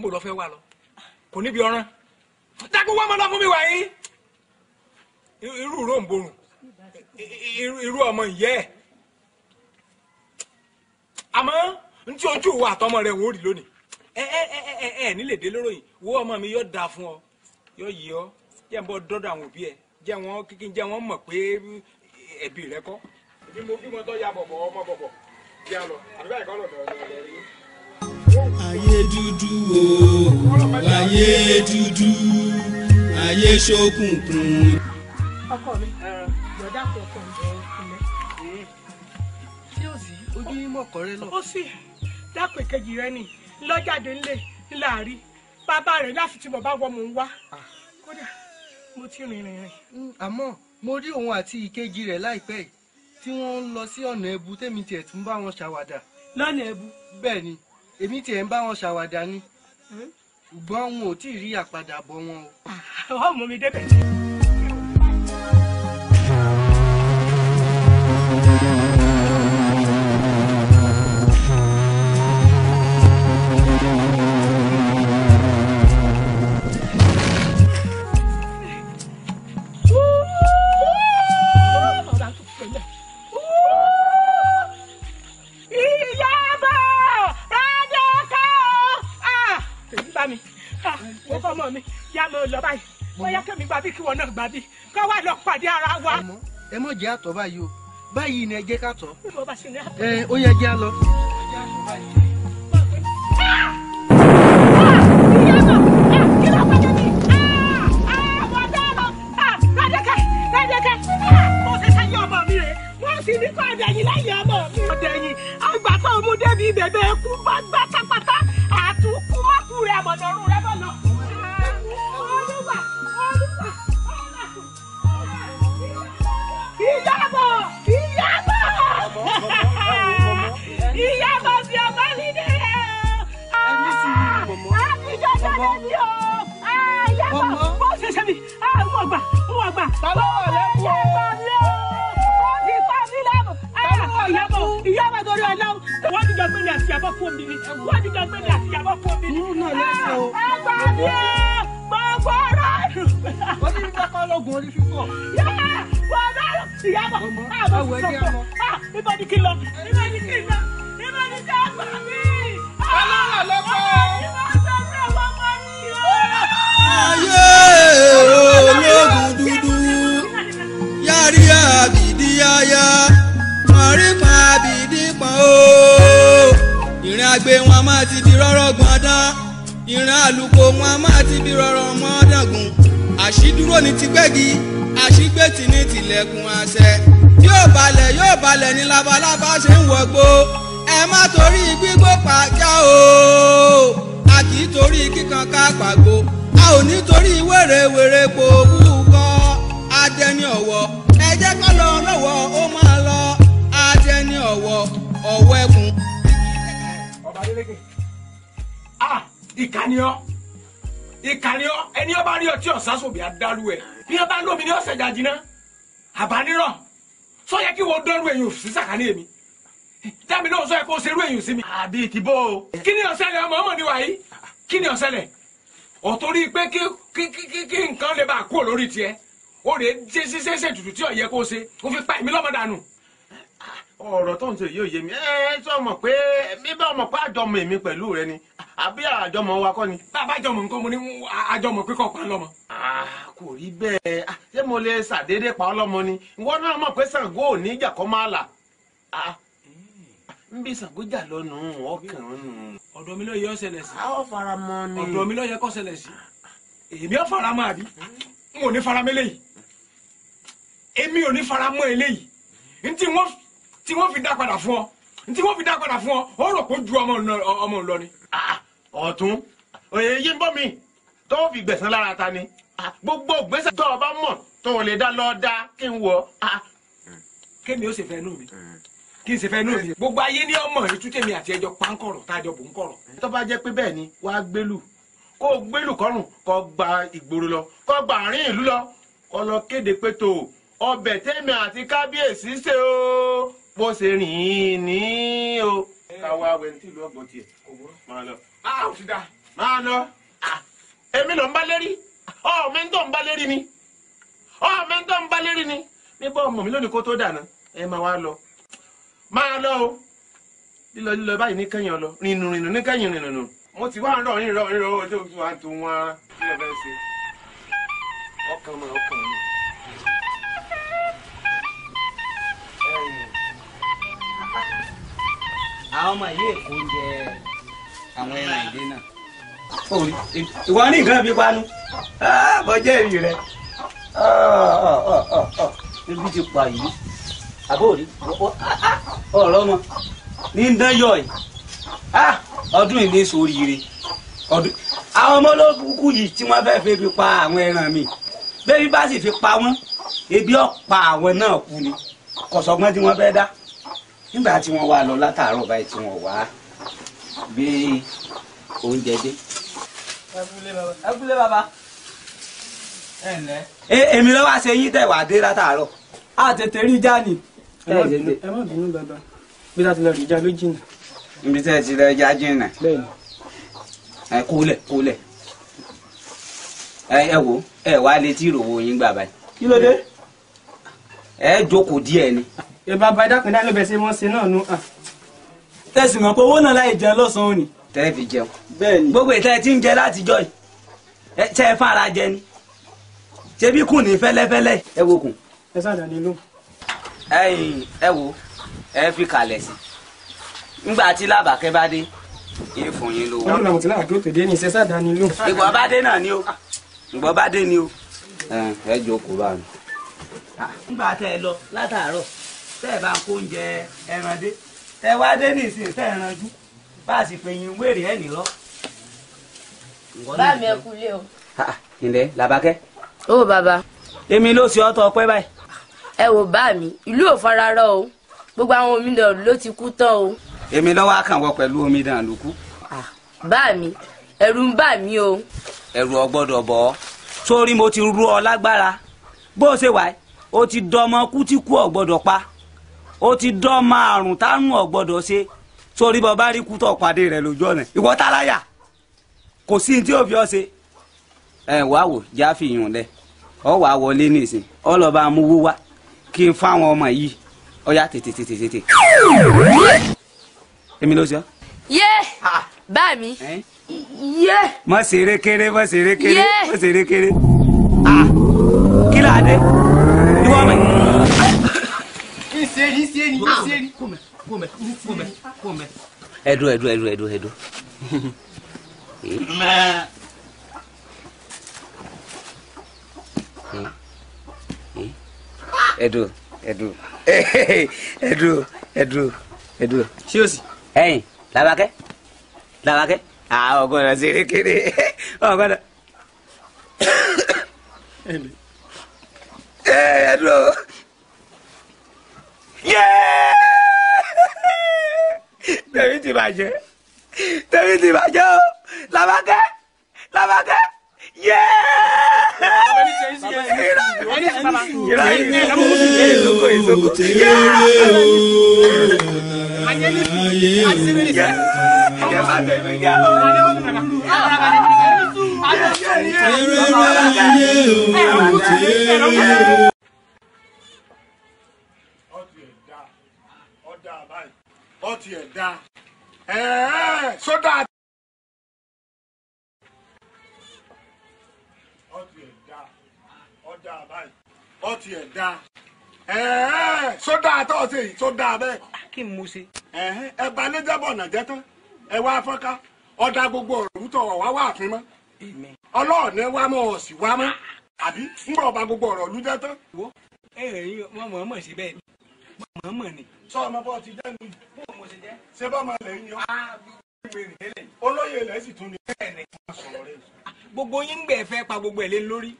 mo lọ fẹ́ wá lọ kò níbi ọ̀ràn dákú wọ́n mọ́ lọ fún mi wáyé irú ròǹborùn irú ọmọ ìyẹ́ ẹ̀ àmọ́ n tí ojú wa àtọmọ rẹ̀ wò ó rí lónìí nílè dé lóró yìí wo ọmọ mi yóò dáa fún ọ yóò yí ọ jẹ́ n bọ́ dọ́dọ̀ àwọn òbí ẹ̀ jẹ́ wọn kíkí jẹ́ wọn mọ̀ pé ẹbí rẹ kọ́. bí mo tọ́ ya bọ̀bọ̀ ọmọ bọ̀bọ̀ jẹ́ ọ lọ àbí báyìí kọ́ lọ́dọ̀ ọ̀dọ̀ rí. ayé dúdú o ayé dúdú ayé ṣókùnkùn. ọkọ mi yọ̀dá kò kàn jẹ́ ìpínlẹ̀. tí ó sì ojú yín mọ̀ kọ́rẹ́ lọ. ó sì dápẹ́ kejì rẹ ni lọ́jàde ńlẹ̀ ńláàrí bàbá rẹ̀ láti tí mo bá wọ́ mò ń wá kódà mo ti rìn. àmọ́ mo rí òun àti ìkejì rẹ̀ láìpẹ́ yìí tí wọ́n ń lọ sí ọ̀nà ẹbu tèmi tiẹ̀ tún bá wọn ṣàwàdà. lọ́nà ẹbu. bẹ́ẹ̀ ni èmi tiẹ̀ ń bá wọn ṣàwàdà ni ṣùgbọ́n wọn ò tí ì rí àpadàbọ̀ wọn o. ọmọ mi débẹ̀. ẹ mọ̀ jẹ́ àtọ̀ báyìí o báyìí ni ẹ jẹ́ ká tọ̀. ó yẹ jẹ́ á lọ. dábì náà sọ ẹ kó serú èyàn sí mi. àbí ti bó o. kí ni ọ̀sẹ̀lẹ̀ ọmọ ni wàyí kí ni ọ̀sẹ̀lẹ̀ ọ̀tọ́rí pé kí nǹkan lè bá a kúrò lórí tiẹ̀ ó rè é ṣe tutù tí ò yẹ kó ṣe ó fi pa èmi lọ́mọ dànù. ọ̀rọ̀ tó ń sọ yóò yé mi sọ mọ̀ pé mi bá mọ̀ pé àjọmọ̀ èmi pẹ̀lú rẹ ni àbí àjọmọ̀ wa kọ́ ni. bàbá àjọmọ̀ nǹkan mo ní àjọmọ̀ pé kò pa lọ́mọ. kò rí bẹ́ẹ̀ ṣé mo lè ṣàdédé pa ọ́ lọ́mọ ni ìwọ náà mọ̀ pé Ṣàngó ò ní ìjà kọ́ máa là ń bí Ṣàngó jà lọ́nu ọkàn nù. ọ̀dọ̀ mi ló yẹ ọ́ ṣẹlẹ̀ sí. àwọn faramọ́ ni. ọ̀dọ̀ mi ló yẹ kó ṣẹlẹ̀ sí. èmi ò faramọ́ àbí n ò ní faramọ́ eléyìí èmi ò ní faramọ́ eléyìí tí wọ́n fi dá padà fún ọ ó rò pé ju ọmọ lọ ni. ọ̀tún òye yí ń bọ́ mi tó fi gbẹ̀sán lára ta ni gbogbo gbèsè tó o bá mọ̀ tó o lè dá lọ dá kí n wọ. kémi ó sì fẹ́ nù mí kí n sì fẹ́ nù mí gbogbo ayé ní ọmọ ìtú tèmi àti ẹjọ́ pánkọ̀rọ̀ tájọ bò ń kọ̀rọ̀. tó bá jẹ́ pé bẹ́ẹ̀ ni wàá gbélù kó o gbélù kọ́rùn kó gba ìgboro lọ kó gba àárín ìlú lọ kó lọ kéde pé tó ọbẹ̀ tèmi àti kábíyèsí ṣe o bó ṣe rìn ní o. káwa wẹ̀ ní tìlú ọgbọ̀n tiẹ̀ máa lọ. ò ti dá. máa lọ. èmi ló ń bá lérí mẹ́ńtọ́ ń bá lérí ni mẹ́ńtọ́ ń bá lérí ni níbo ọmọ mi lónìí kó tó dànù ẹ máa wá lọ. máa lọ o lílọ báyìí ní kẹ́yìn ọlọ rìnnù ní kẹ́yìn rìnnù. mo ti wá ń rọ ìrọ tó fi wá tó wọn kí ló fẹ́ ṣe ọkàn mi. àwọn ọmọ yìí èkó ń jẹ àwọn ẹran ìdè náà. ìwọ ní nǹkan bí panu bọjá èrì rẹ ebi ti pa yìí àbórí ọ̀rọ̀ ọmọ ní ń dán yọ yìí ọdún yìí ní sóríire ọdún àwọn ọmọ olókùnkùn yìí tí wọ́n fẹ́ẹ́ fi pa àwọn ẹran mi bẹ́ẹ̀ bá sì fi pa wọ́n ebi ọ̀pá àwọn náà kú ni kọ̀sọ̀gbọ́n tí wọ́n fẹ́ dá nígbà tí wọ́n wá lọ látàárọ̀ báyìí tí wọ́n wá gbé oúnjẹ dé. ẹkúlé bàbá ẹ ǹlẹ́. èmi ló wá ṣe yín tẹ̀ wá dé látàárọ̀. a tètè rí já ni. ẹ má bínú bàbá bí láti lọ rí já ló jìnnà. ibi tẹ́ ẹ ti lọ já jìnnà. bẹ́ẹ̀ni. ẹ kólẹ̀ ẹ wò ẹ wá létí ìròwò yín gbà báyìí. kí ló dé. ẹ jókòó díẹ̀ ni. bàbá dákun dá ló bẹ ṣe mọ́ ṣe náà nù. tẹ̀sí mọ̀ pé owó náà láì jẹun lọ́sàn-án ni. tẹ́ fi jẹun. bẹ́ẹ̀ni. gbogbo ìtẹ́ ti ń jẹ látijọ́ yìí tẹ́ ẹ fara jẹ ni ṣebí kùn ní fẹ́lẹ́fẹ́lẹ́ ẹ wo kùn. ẹ sáàdà ní lóhùn. ẹ wo ẹ fi kalẹ̀ sí nígbà tí Làbàkẹ́ bá dé yín fún yín lówó. ọlọ́run àwọn tí Làbàkẹ́ ò tó dé ní ìṣẹ́ sáàdà ní lóhùn. ìgbọ́ bá dé náà ni o ìgbọ́ bá dé ni o. ẹ jókòó bá mi. nígbà tẹ́ ẹ lọ látàárọ̀ tẹ́ ẹ bá ń kó oúnjẹ ẹran dé tẹ́ wá dé ní ìsìn tẹ́ ẹ ranjú bá a sì pè yín wéèrè ẹ̀ nìlọ. bá mi ẹ kúlé o. ǹlẹ́ Làbàkẹ́. ó bàbá. èmi ló ṣe ọtọ pẹ́ báyìí. ẹ wò bá mi ìlú ò fara rọ o gbogbo àwọn omidan ló ti kú tán o. èmi lọ́wọ́ àkànwọ́ pẹ̀lú omidan ló kú. bá mi ẹ̀rù ń bà mí o. ẹ̀rù ò gbọ́dọ̀ bọ̀ ọ́ sórí mo ti rú ọ lágbára bó ṣe wà ó ti dọmọ kú tí kú ò gbọ́dọ̀ pa ó ti dọ́mọ àrùn tárùn ò gbọ́dọ̀ ṣe sórí bọ́ bá rí kú tó pàdé rẹ̀ lójú ọ̀nà ìwọ táláyà kò sí ní tí ó fi ọ ṣe. ẹ wá wò já fi yùn lẹ ọ wàá wọlé nísìn ọ lọ bá mú wó wá kí n fáwọn ọmọ yìí ọ yá tètè. èmi ló ṣe ọ. yé bá mi yé. mọ ṣeré kéré kí ló dé ìwọ ọmọ yìí. Come. Ẹ̀dùn. Ẹ̀dùn. ṣé o sì. ẹ̀yin Làbàkẹ́ ọgọ́dọ̀ ṣeré kéré ọgọ́dọ̀. ẹ̀dùn. tẹ̀mí ti bàjẹ́ o Làbàkẹ́ ọtí ẹ̀dá sódà ọtí ẹ̀dá sódà tọ́ọ̀tì yìí sódà bẹ́ẹ̀. kí n mú sí. ẹ bá lé jábọ̀ ọ̀nà jẹ́ tán ẹ wá fọ́nká ọ̀dà gbogbo ọ̀rọ̀ wútọ̀ wá wà fún mọ́ ọlọ́ọ̀ni wá mọ́ ọ̀sì wá mọ́ àbí ńgbà ọba gbogbo ọ̀rọ̀ lú jẹ́ tán. wọ́n mọ̀ sí bẹ́ẹ̀ ni mọ̀ ni. sọ ọmọ bọ́ ti jẹ́ nu ṣé bá máa lẹ̀ ń yan olóyè ilẹ̀ sì tún ní gbogbo yín ń gbẹ̀ fẹ́ pa gbogbo ẹ̀ lé lórí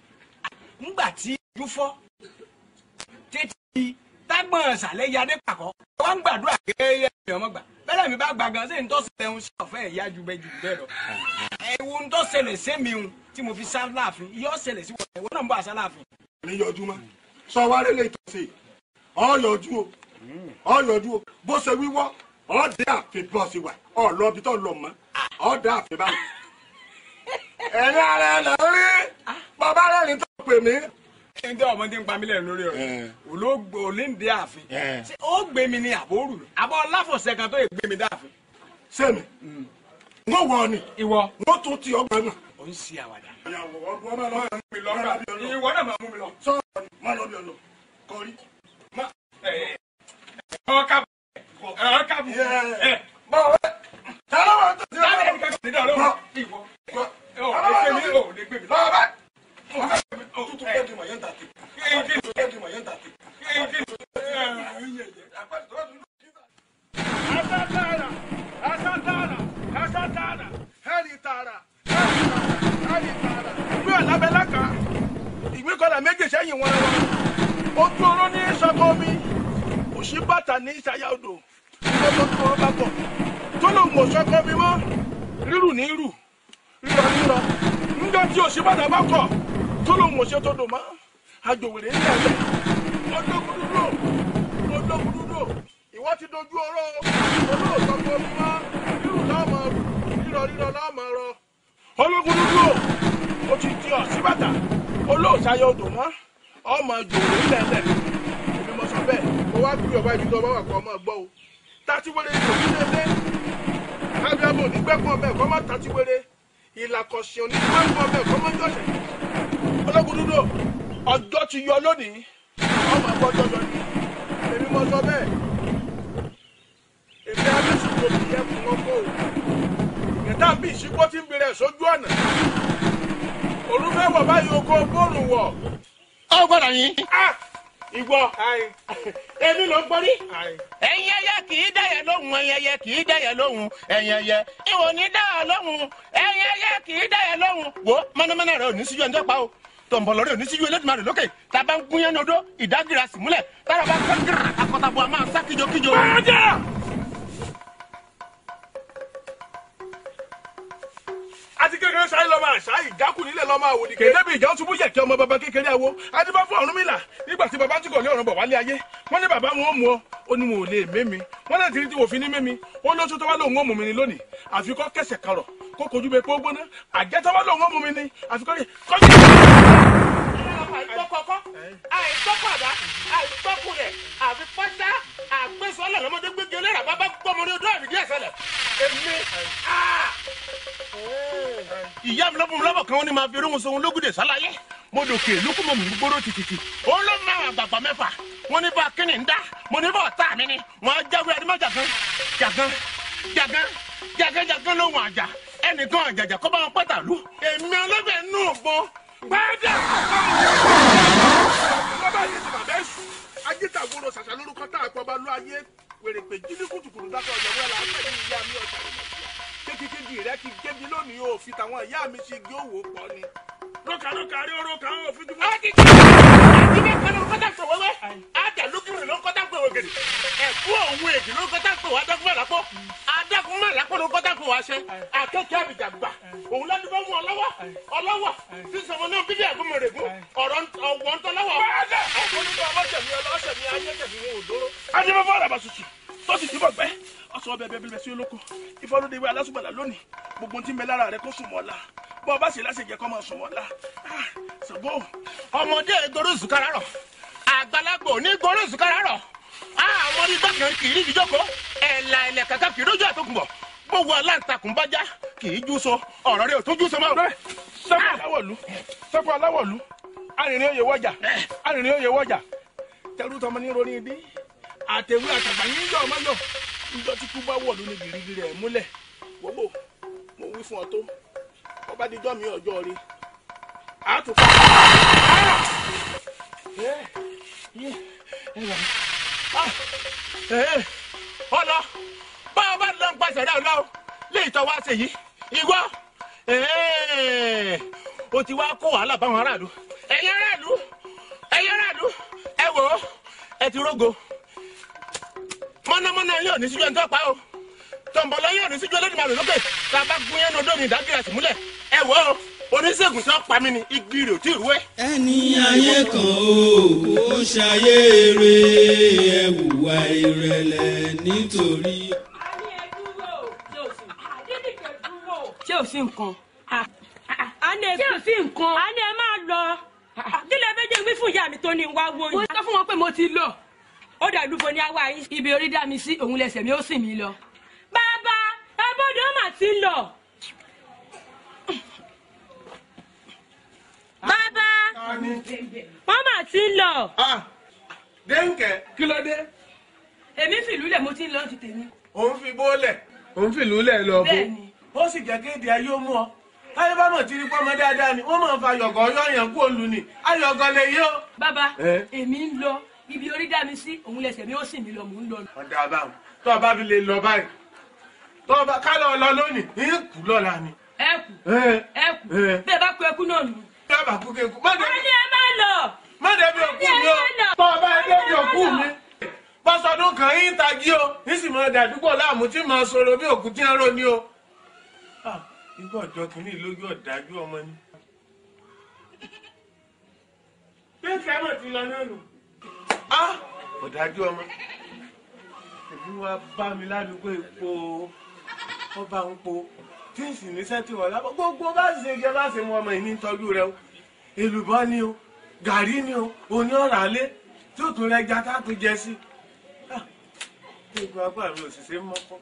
ńgbà tí ojú fọ́ tètè tágbọ̀n ṣàlẹ̀ yadé pàkọ́ wọ́n ń gbàdúrà kéèyàn ọmọ gbà bẹ́ẹ̀ mi bá gbà gan ṣé n tó ṣẹlẹ̀ ń ṣàfẹ́ ìyá ju bẹ́ẹ̀ jù bẹ́ẹ̀ lọ. ewu ń tó ṣẹlẹ̀ sẹ́mi ń tí mo fi sá láàfin yóò ṣẹlẹ̀ sí wọ́n náà ń bọ̀ àṣà láàfin. ní yọjú mọ́ sọ wá rélé ìtọ́sí ọ yọjú o bó ṣe wíwọ́ ọ dé àfin bọ́ sí wa ọ lọ bí tó lọ mọ́ ọ dé àfin báyìí. ẹ̀yin ara ẹ̀ lọ rí bàbá rẹ̀ ní tó pè mí. ẹni ọmọdé ń pa mí lẹ́nu lórí ọ̀rọ̀ olóńdé ààfin ṣé ó gbé mi ní àbórù àbọ̀ láfọ̀ṣẹ́ kan tó yẹ gbé mi dáàfin. sẹ́mi wọ́n wọ ni ìwọ wọ́n tún ti ọgbà náà. ó ń ṣe àwàdà. ìwọ náà máa mú mi lọ. sọ́ọ̀rọ̀ má lọ bí ọlọ kọrí. ọ̀ọ́ká bù. bọ́ọ̀ tẹ́lẹ̀ wọ́n tó ti rẹ̀ láti ẹ̀ka kìí dà lọ́wọ́ ìwọ. ò lè gbé mi lọ. tutu bẹ́ẹ̀ di mọ̀yẹ́ ń tàtí. bẹ́ẹ̀ di mọ̀yẹ́ ń tàtí. asatara hẹ́rì tààrà ìgbé ọ̀làbẹ́lá kan ìgbé kọlà méjì sẹ́yìn wọn ojú oró ní sọ́kọ́ mi òṣì bàtà ní ìsàyà odò ilé tó tó oró bá pọ̀ tó ló ń mọ̀ sọ́kọ́ mi mọ́ rírù ní rù rírọ rírọ níjọ́ tí òṣì bàtà bá kọ̀ tó ló ń mọ̀ ṣe tó dò mọ́ àjòwèrè ní ẹ̀jẹ̀ odógúdúdò ìwọ ti dojú oró olóòtọ́ kọ́ mi mọ́ rírù náà mọ̀ rírọ náà mọ̀ rọ ológúdúdò ó ti di ọ̀sí bàtà olóòṣàyọ odò mọ́ ọmọ jòwèrè ní ẹ̀jẹ̀ èmi mọ̀ sọ bẹ́ẹ̀ mo wá gbé ọba ibi tó ọba wà kọ́ ọmọ gbọ́ o tatiwere ìtòkú lélẹ̀ kábíyàmọ̀ onígbẹ́kùn ọbẹ̀ kọ́ mọ́ tatiwere ìlàkọ̀sí onígbẹ́kùn ọbẹ̀ kọ́ mọ́ jọ̀ṣẹ̀ ológúdúdò ọjọ́ ti yọ lónìí ọmọ àgbọ́jọ́ yọ ni èmi mọ̀ sọ bẹ́ẹ̀ èmi abẹ́sùn tó fi yẹ fún wọn kó o ìgbẹ́ta bí ìṣípò tí ń bèrè sójú ọ̀nà olùfẹ́ wọ̀ báyìí oko bóòlù wọ̀. ọ gbọ́dọ̀ yín. ìwọ èmi ló ń gbọ́rí. ẹ̀yin ẹyẹ kì í dẹ̀yẹ lóhùn ẹ̀yin ẹyẹ kì í dẹ̀yẹ lóhùn ẹ̀yin ẹyẹ ìwọ ní dẹ̀yẹ lóhùn ẹ̀yin ẹyẹ kì í dẹ̀yẹ lóhùn. wo mọ́nàmọ́ná rẹ ò ní síjú ẹni tó pa o tọ̀nbọ̀lọ́ rẹ ò ní síjú Elédùmarè lókè tá a bá ń gúnyán ní odó ìdágìrà sì múlẹ̀ tára bá fẹ́ gírà àkọ́tàbọ̀ a máa sá kíjokíjo. àti kékeré sáyé lọ́mọ àṣà ìjákù nílẹ̀ lọ́mọ àwòdì kéde bí ìjà túbú yẹ kí ọmọ bàbá kékeré àwo adébá fún Ọ̀rúnmìlà nígbà tí bàbá tí kò lé ọ̀run bọ̀ wálé ayé wọ́n ní bàbá wọn ó mú ọ ó ní wọn ò lè mémi wọ́n náà tìrìtì òfin ní mémi ó lóṣù tó wá lóun ó mú mi ní lónìí àfikọ́ kẹsẹ̀ karọ̀ kó kojú bẹ kó gbóná àjẹtọ́ wá lóun ó mú mi ní àfikọ́ kọjú. àìgbọ́kọ̀kọ́ àìgbọ́kọ̀dá àìgbọ́kùnrẹ̀ àfi pátá àgbésọ́lẹ̀ lọ́mọdé gbégi ẹlẹ́rà bàbá gbọ́mọ ní odó àbídí ẹ̀sẹ̀lẹ̀ èmi. ìyá mi lọ́bùn lọ́bọ̀ kan ó ní máa fi irúhun sóhun lógúdè sálàyé mo dòkè lókùmọ̀ mi gbóró tìtìtì ó ló máa àgbàgbà mẹ́fà mo ní bá kíni ń dá mo ní bá ọ̀tá mi ni wọ́n á jáwé adé má jàgán lóhùn àjà ẹnìkan àjàjà kọ́ bá wọn pátá lù èmi ọlọ́bẹ̀ nù gbọ́n gbẹ́dẹ̀ ajítàgbòrò ṣàṣà lórúkọ tá a kọ bá lọ ayé wèrèpè jíní kùtùkùtù dákọ ọjọwọ la fẹ yí ìyá mi ọjà kékeré rẹ ti gébi lónìí o fi tàwọn ìyá mi ṣe gé òwò pọ ni. lókàlókà rí orókà ó fi dùn. àdìgbẹ́ kan ló ń kọ́tà pé wẹ́wẹ́ àdà lókìrì ló ń kọ́tà pé ògèdè ẹ̀kú òun èdè ló ń kọ́tà pé wàá dọ́gbọ́n lápò dákun má lápọ̀lọ́ kọ́ dákun wá ṣe akẹ́kẹ́ àbìjàgbà òun lọ́dún bá mú ọlọ́wọ́ tí sọmọ náà bíbí àgúnmọ̀rẹ̀gún ọ̀rọ̀ ọ̀wọ́ ń tọ́ lọ́wọ́. ọ̀pọ̀lọpọ̀ ọlọ́sẹ̀mí ọlọ́sẹ̀mí ayẹ́sẹ̀mí wọn ò dóró. adébọ́fọ́ ọ̀rọ̀ àbàṣùṣì tó sì dìbò gbẹ́ ọ̀sán ọbẹ̀ bẹ́ẹ̀ sí olóko ìfọ́lódé ìwé alásùgbàlà lónìí gbogbo tí ń bẹ lára rẹ kó sùn mọ́lá bọ́ ọba sì láṣẹ jẹ́ kó máa sùn mọ́lá. ṣùgbọ́n ọmọdé gorósù kárárọ̀ àgbàlagbò ní gorósù kárárọ̀ àwọn orí gbàgbọ́n kì í rí ìjókòó ẹ̀là ẹ̀lẹ̀ kàkà kì í rójú àtòkùnbọ̀ gbogbo aláǹtakùn bá já kì í jú so ọ̀rọ̀ rẹ̀ ò tún jú so máa. sẹ́kọ̀ aláwọ̀lú arìnrìn òye wọ́jà tẹrú tọmọ ní ronú ibi àtẹ̀wé àtàgbà yín yọ̀ ọmọ yọ̀ níjọ́ tí kú bá wọ̀ lónìí gírígírí ẹ̀ múlẹ̀ wọ́bọ̀ mo wí fún ọ tó ọba díjọ́ mi ọjọ́ rí àtúkọ̀. ọlọ bá a bá lọ ń pàṣẹ rẹ lọ lè tọ́ wá sí yìí ìwọ o ti wá kó wàhálà báwọn aráàlú ẹ̀yin aráàlú ẹ wò ó ẹ ti rógo mọ́nàmọ́ná yóò ní síjú ẹni tó pa o tọ̀m̀bọ̀lọ́ yóò ní síjú Olódùmarè lókè tá a bá gún yẹn lọ́dọ̀ ní ìdágìrì àtìmúlẹ̀ ẹ wò ó oníṣègùn tó pa mí ni igi rè ò tí ì rúwẹ́. ẹni ayé kan ó ṣayé eré ẹwùwà ìrẹ̀lẹ̀ nítorí. ṣé ò sí nǹkan ṣé ò sí nǹkan a ní ẹ máa lọ kí lè fẹ́ jẹ́ wí fún ìyá mi tó ní wá wo yìí. mo sọ fún wọn pé mo ti lọ ó dà lúbo ní àwa yín ibi orí dá mi sí òun lẹsẹ̀ mi ó sì mí lọ. bàbá ẹbọdọ mà ti lọ. bàbá wọn mà ti lọ. dénkẹ́ kí ló dé. èmi fìlú lẹ̀ mo ti ń lọ ti tèmi. òun fi bólẹ̀ òun fìlú lẹ̀ lọ bó ó sì jẹ́ kéde ayé ó mú ọ ayé bá mọ̀ tí ní pọ́nmọ́ dáadáa ni wọ́n máa ń fa ayọ̀gọ̀ yọ̀yàn kú òlu ni ayọ̀gọ̀ lè yí ó. bàbá èmi ń lọ ibi orí dá mi sí òun lẹsẹ̀ mi ó sì mí lọ mò ń lọ. ọ̀dà àbáwọn tó o bá fi lè lọ báyìí tó o bá ká lọ lónìí ní kú lọ́la ni. ẹ kú bẹ́ẹ̀ bá kú ẹkú náà nù. bẹ́ẹ̀ bá kú kéku. má débi ẹ má lọ. má débi òkú mi o tó o bá débi òkú mi. bọ́sọdún kan yín tají o ní sì máa dàdúgbò láàmú tí màá sọ̀rọ̀ bí òkú tí ń rò ní o. ikú ọjọ́ kìíní lójú ọ̀dájú ọmọ ni. bí kẹ́mọ̀ ti lọ náà nù. ọ̀dájú ọmọ èmi wá bá mi ládùúgbò epo ọba ń po tí n sì ní sẹ́tì wọ̀ lábọ́ gbogbo bá ṣe jẹ́ bá ṣe mú ọmọ yìí ní tọ́jú rẹ o èlùbọ́ ni o gàrí ni o oní ọ̀rọ̀ alẹ́ tí ó tún rẹ já tá a tún jẹ sí. gbogbo agbára mi ò sì ṣe mọ́kọ́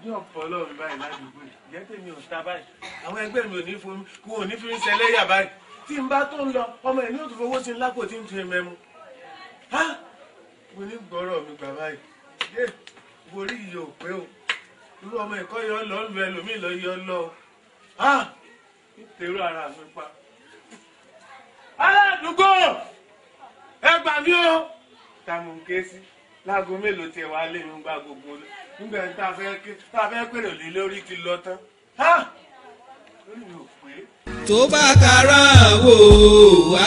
ní ọ̀pọ̀ ọlọ́run báyìí ládùúgbò jẹ́ tèmi ò ta báyìí àwọn ẹgbẹ́ mi ò ní fún mi kí wọn ò ní fi ń ṣẹlẹ́yà báyìí tí n bá tó ń lọ ọmọ ẹ̀ ní òtún fowó sí lápò tí ń tún ẹmẹ mu mo ní gbọ́rọ̀ mi gbà báyìí yé borí iye ò pé o irú ọmọ ẹ̀kọ́ yọ lọ lu ẹlòmíì lọ yọ lọ o nítorí ara mi pa. aládùúgbò ẹ gbà mí o tàmù ń ké sí láago mélòó tiẹ̀ wá lé mi gba gbogbo nígbà tá a fẹ́ pèrè lé lórí ti lọ tán lórí mi ò pé. tó bá kára wò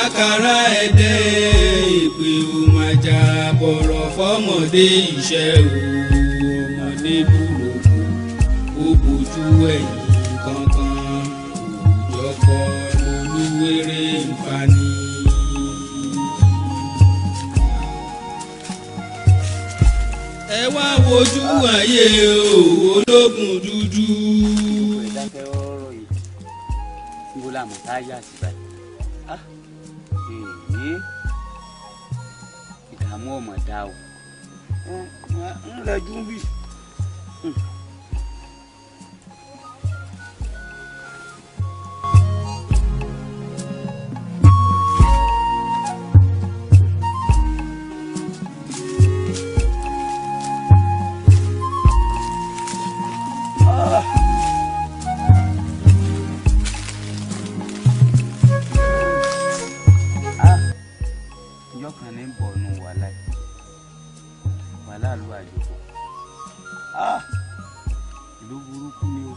àkàrà ẹ̀dẹ́ ìpè òmàjà bọ̀rọ̀ fọmọdé iṣẹ́ ọmọdé búròkù ó bójú ẹ̀yìn kankan òjọkọ lolúwèrè ìfani. ẹ wá wojú ayé ológun dúdú. la mọ̀ tá a yà sí báyìí ìdààmú ọmọ dá o ń rẹjú bí. kan ní bọ̀ nù wàhálà ló àjòkò ìlú burúkú ni o.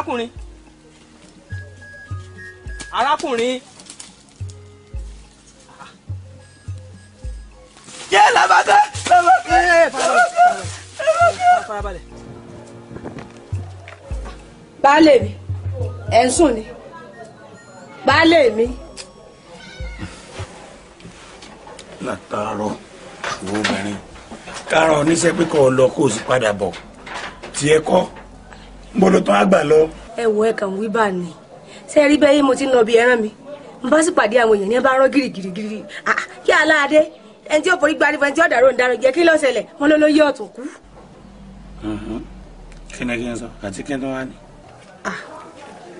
arákùnrin arákùnrin. yé làbàkẹ́ farabalẹ̀. baálé mi ẹ̀ ń sùn ni baálé mi. látàárọ̀ ìwọ obìnrin kárọ̀ oníṣẹ́ pé kọ́ ọ lọ kó o sì padà bọ̀ tiẹ̀ kọ́ gbọ́dọ̀ tán àgbà lọ. ẹ wo ẹ kàn wí bá ní ṣe rí bẹ́ẹ̀ yín mo ti ń lọ bí ẹran mi n bá sì pàdé àwọn èèyàn ní ẹ bá rán gírígírígírí kí aláàdé ẹni tí ó forí gbárí fún ẹni tí ó dàrú ìdarun jẹ kí ló ṣẹlẹ̀ wọn ló lóye ọ̀tún kú. kí ni kí n sọ àti kí n tó wá ní.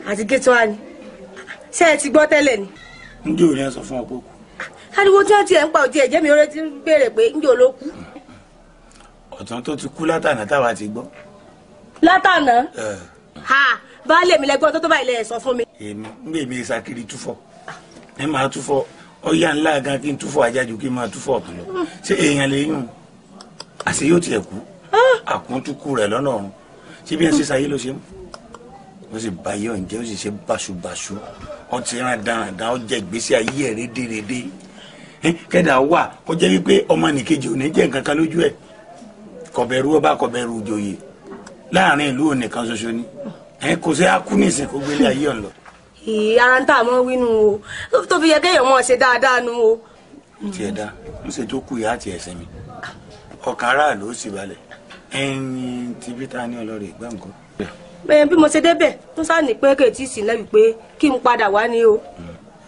àti kí tó wá ní ṣé ẹ ti gbọ́ tẹ́lẹ̀ ni. njẹ́ òní ẹ sọ fún ọ pé ó kú. ariwo tí wọ́n ti ẹ̀ ń pa òtí ẹ̀jẹ̀ mi oore ti ń béèrè pé njẹ́ ò ló kú. ọ̀tún tó ti kú látànà táwa ti gbọ́. látànà baálé mi lẹ́gbọ́n tó báyìí lẹ́ sọ fún mi. èmi ń gbé mi ìsàkiri túfọ̀ ẹ máa túfọ̀ ọ̀yà ńlá gan kí n túfọ̀ ajájú kí n máa túfọ̀ ọ̀tún lọ ṣé èèyàn lè yún àṣẹ yóò tiẹ̀ kú àkúntúkú rẹ̀ lọ́nà ọ̀run ṣé bí ẹ ṣe ṣayé ló ṣe mú ó sì báyé ọ̀njẹ́ ó sì ṣe báṣubàṣu ó ti rán dáradára ó jẹ ìgbésí ayé ẹ̀ rédèrèdè kẹ́dà wà kó jẹ́ wípé ọmọ nìkejì ò ní jẹ́ nǹkan kan lójú ẹ̀ kọ̀bẹ̀rù ọba kọ̀bẹ̀rù òjòyè láàrin ìlú ònìkan ṣoṣo ni kò sí akú nísìn kó gbélé ayé ọ̀n lọ. ara ń tà mọ́ wínú o tó fi yẹ kéèyàn mọ́ ṣe dáadáa nu o. tiẹ̀ dá ń ṣe tó kù ìyá àti ẹ̀sìn mi ọkàn aráàlú ó sì balẹ̀ ẹni tí bíta ní ọlọ́rẹ̀ ìgbà nǹkan. bẹ́ẹ̀ bí mo ṣe débẹ̀ tó sá ní pé kèétí sí lẹ́bi pé kí n padà wá ní o.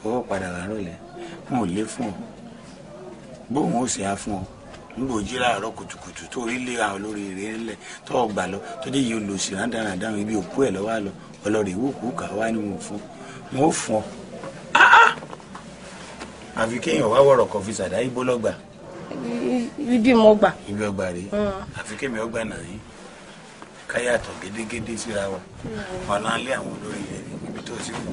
ó padà wá rọ̀lẹ́ wọn ò lé fún ọ bóun ó sì á fún ọ nígbà òjì láàárọ̀ kùtùkùtù tó rí lé àwọn olórí rẹ̀ ńlẹ̀ tó ọgbà lọ tó dé yìí olùsì ráńdàràndàrùn ibi òkú ẹ̀ lọ́wọ́ lọ ọlọ́rẹ̀ ìwòkú kà wá ní wọn ò fún ọ. àfi kéèyàn wá wọ̀rọ̀ kọfí sàdá ibo lọ́gbà. ibi mo gbà. ibi ọgbà rèé àfi kéèmí ọgbà náà yín káyàtọ̀ gédégédé síra wa ọ̀nà alẹ́ àwọn olórí rẹ̀ ibi tó sì kù.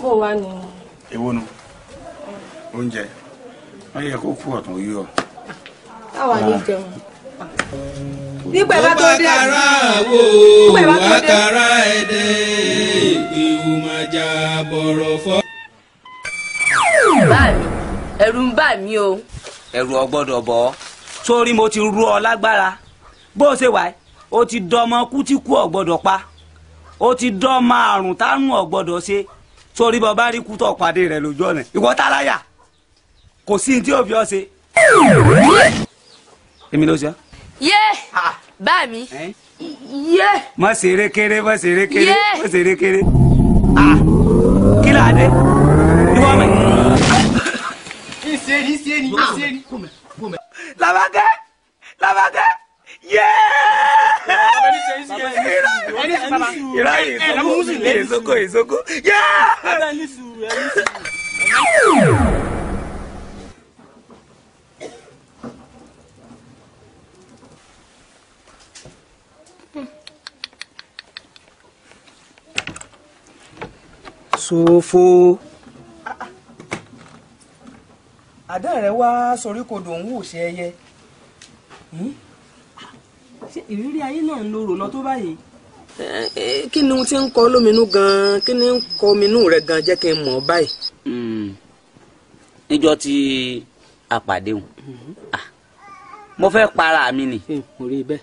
bó wá ní. èwo nu oúnjẹ wọ́n yẹ kó kú ọ̀tún yí ọ. táwa ní jẹun. nígbà bá tó dé àbúrò àkàrà ẹ̀dẹ̀ ìhùmàjà bọ̀rọ̀ fọ́. bá mi ẹ̀rù ń bà mí o. ẹ̀rù ọgbọ́dọ̀ bọ̀ ọ́ sórí mo ti rú ọ lágbára bó o ṣe wà ó ti dọmọ kú tí kú ọgbọ́dọ̀ pa ó ti dọmọ àrùn tárùn ọgbọ́dọ̀ ṣe sórí bọ́ bá rí kú tó pàdé rẹ̀ lójú ọ̀nà ìwọ táláyà kò sí ní tí ó fi ọ ṣe. èmi ló ṣe. yé bá mi yé. má ṣeré kéré má ṣeré kéré má ṣeré kéré kí ló dé ìwọ mẹ. ìṣe ni. Làbákẹ́ Làbákẹ́ yé. ìráyè ìsoko ìsoko yé. Sófo. Àdá rẹ wá sọrí kodò ń wò ṣe ẹyẹ. Ṣé ìrírí ayé náà ń lo rò lọ tó báyìí? Kí ni ohun tí ń kọ lóminú gan-an? Kí ni ń kọ ominú rẹ gan-an jẹ́ kí n mọ̀ báyìí? Níjọ́ tí a pàdé òun mo fẹ́ para mi ni. Mo rí bẹ́ẹ̀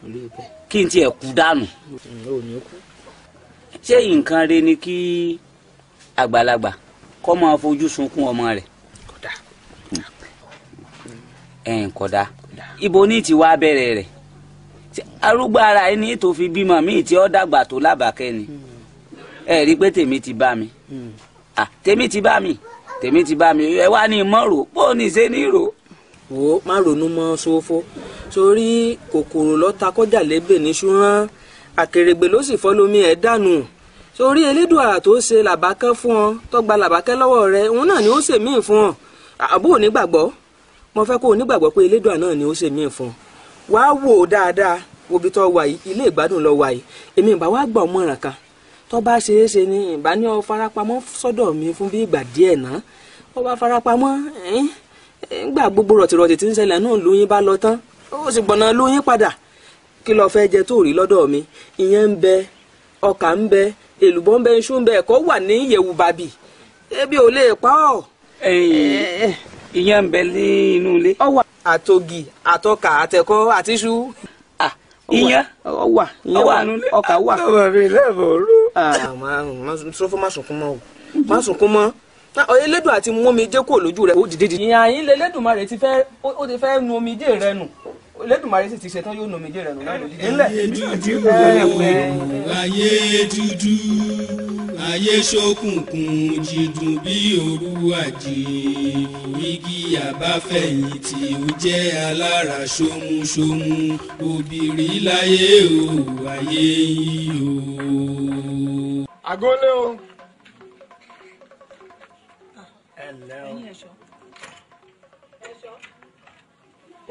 mo rí bẹ́ẹ̀. Kí n tiẹ̀ kú dànù. Ṣé nǹkan rẹ ni kí àgbàlagbà kó máa fojú sunkún ọmọ rẹ̀? Kódà ibo ní ti wá bẹ̀rẹ̀ rẹ̀ arúgbó ara ẹni tó fi bímọ míì tí ó dàgbà tó Làbákẹ́ ni ẹ rí i pé tèmi ti bá mi tèmi ti bá mi tèmi ti bá mi ẹ wá ní mọ́rò bó ní ṣe ní rò. wo má ronú mọ́ Sófo sórí kòkòrò lọ́ta kọjá lébè ní ṣúrán àkèrègbè ló sì fọ́ lómi ẹ̀ dànù sórí Elédùà tó ṣe Làbákẹ́ fún ọ tó gba Làbákẹ́ lọ́wọ́ rẹ òun náà ni ó ṣe míì fún ọ àbúrò nígbàgbọ́ mo fẹ́ kó o nígbàgbọ́ pé Elédùà náà ni ó ṣe míì fún ọ wàá wò ó dáadáa wo bí tó wà yìí ilé ìgbádùn lọ wà yìí èmi ìbá wá gbà ọmọràn kan tó bá ṣe é ṣe ni ìbá ní ọ farapamọ́ sọ́dọ̀ mi fún bí ìgbà díẹ̀ náà ó bá farapamọ́ gbà gbogbo rọ̀tìrọ̀tì tí ń ṣẹlẹ̀ náà lóyún bá lọ tán ó sì gbọ̀nà lóyún padà kí lo fẹ́ jẹ tó rí lọ́dọ̀ mi ìyẹn ń bẹ ọkà ń bẹ èlùbọ́ ń bẹ iṣu ń bẹ ẹ̀kọ́ wà ní ìyẹ̀wù bàbí ebi ò lè pa ọ́. ìyẹn ń bẹ ní inú ilé. ọwà àtògì àtọkà àtẹ̀kọ́ àtiṣu. ìyẹn ọwà ìyẹn wà nílé ọkà wà. ọmọ mi lẹ́bọ̀ rú. sọfún má sunkún mọ́ o má sunkún mọ́ Elédùà àti mú mi jẹ́ kó lójú rẹ̀ ó dìde. ìyá yín lẹ́lẹ́dùmarè ti fẹ́ nu omijé rẹ nù Elédùmarè sì ti ṣetán yóò nu omijé rẹ nù náà lójú. ayé dúdú ayé ṣókùnkùn jìdùn bí òru àjì igi àbáfẹ̀yìntì ó jẹ́ alára ṣómúṣómú òbírí láyé o ayé yìí o. àgọ́lé o.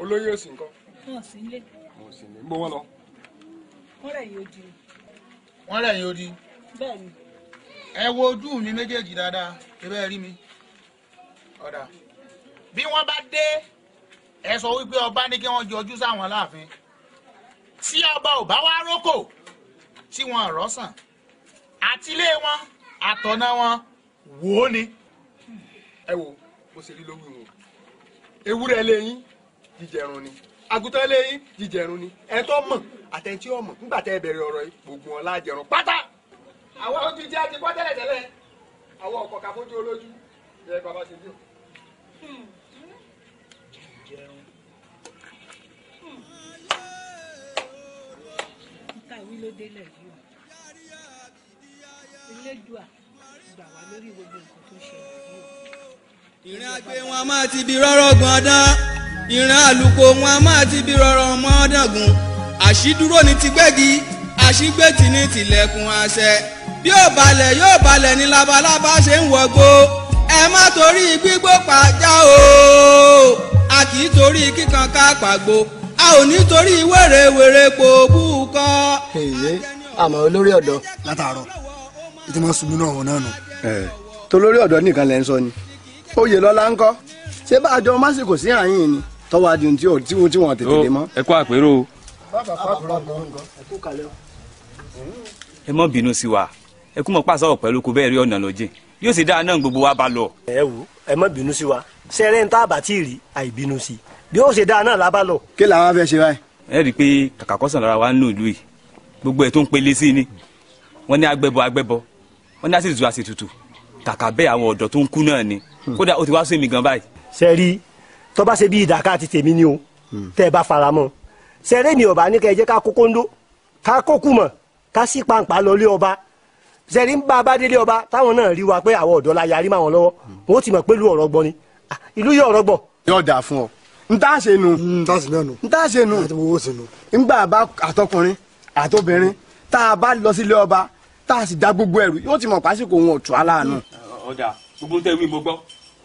olóyè òsì nǹkan. wọn sì ń lé. mo sì ní gbó wọn lọ. wọn rẹ̀ yóò di. wọ́n rẹ̀ yóò di. bẹ́ẹ̀ni. ẹ wo ojú mi méjèèjì dáadáa ebe ẹ rí mi. ọ̀dà bí wọ́n bá dé ẹ sọ wípé ọba ní kí wọ́n yọjú sáwọn láàfin tí ọba ò bá wá rókò tí wọ́n rọ́sàn àtìlé wọn àtọ̀nà wọn wò ó ni. ẹ wo bó ṣe rí lówí wọn ewúrẹ́ lẹ́yìn jíjẹrun ni àgùntàn lẹ́yìn jíjẹrun ni ẹ tó mọ̀ àtẹ̀ntí ọmọ nígbà tẹ́ ẹ bẹ̀rẹ̀ ọ̀rọ̀ yìí gbogbo wọn lájẹrun pátá. àwọn ojú jẹ́ àti kọ́ tẹ́lẹ̀tẹ́lẹ̀ àwọn ọkọ̀ kà fojú olójú yẹ bàbá ṣe bí o. nǹkan ìwí ló délẹ̀ yìí o Elédùà gbà wá lórí gbogbo nǹkan tó ṣẹlẹ̀ yìí o. ìrìn àgbẹ̀ wọn a máa ti bi rọ́rọ́ gan dán ìrìn àlùkò wọn a máa ti bi rọ́rọ́ mọ́ dàgùn àṣídúró ní ti gbẹ́gi àṣígbètì ní tilẹ̀kùn àṣẹ bí ó balẹ̀ yóò balẹ̀ ní labalábá ṣe ń wọgbó ẹ má torí gbígbó pàjá o a kì í torí kíkan ká pàgbó a ò ní torí wèrèwèrè pò búkọ. àmọ́ olórí ọ̀dọ́ látàárọ̀ ìtí wọ́n ṣubú náà wọn náà nù. tolórí ọ̀dọ́ nìkan lẹ́ ń sọ ni oyè lọ́la ń kọ́ ṣé bá àjọ másìkò sí àyìn ni tọ́wọ́ adìyẹ tí wọ́n tètè dé mọ́. ẹ kú àpérò o. ẹ mọ́ bínú sí wa ẹ kú mọ́ pàṣẹ ọ̀pẹ lóko bẹ́ẹ̀ rí ọ̀nà lọ́jìn yóò sì dáa náà gbogbo wa bá lọ. ẹ wò ẹ mọ́ bínú sí wa sẹ́rẹ́ ń tá àbá tí ì rí àìbínú sí bí ó ṣe dáa náà la bá lọ. kí làwọn fẹ́ ṣe báyìí. ẹ rí i pé kàkà kọ́sàn lára wa ń nù ìlú yìí gbogbo ẹ̀ tó ń pele sí ni wọ́n ní agbẹ́bọ wọ́n ní àṣìtútù àṣìtútù kàkà bẹ́ẹ̀ àwọn ọ̀dọ́ tó ń kú náà ni kódà ó ti wá sí mi gan báyìí. sẹ́rí tó bá ṣe bí ìdàkà ti tèmi ni o tẹ́ ẹ bá fara mọ́ sẹ́rẹ́ mi ò bá ní kẹ́ ẹ jẹ́ ká kókó ńdó ká kókù mọ̀ ká sí pàǹpà lọ lé ọba sẹ́rí ń bá a bá délé ọba táwọn náà rí wa pé àwọn ọ̀dọ́ la yarí máwọn lọ́wọ́ wọn ó ti mọ̀ pé ìlú ọ̀rọ̀ gbọ́ ni ìlú yóò ọ̀rọ̀ gbọ́. yóò dà fún ọ n tá ṣe nu n tá ṣe nu ngbà bá àtọkùnrin àtobìnrin tá a bá lọ sílé ọba tá a sì dá gbogbo ẹrù yóò ti mọ̀ pásíkò wọn ò tù á láàánú. ọjà gbogbo tẹ wí mo gbọ́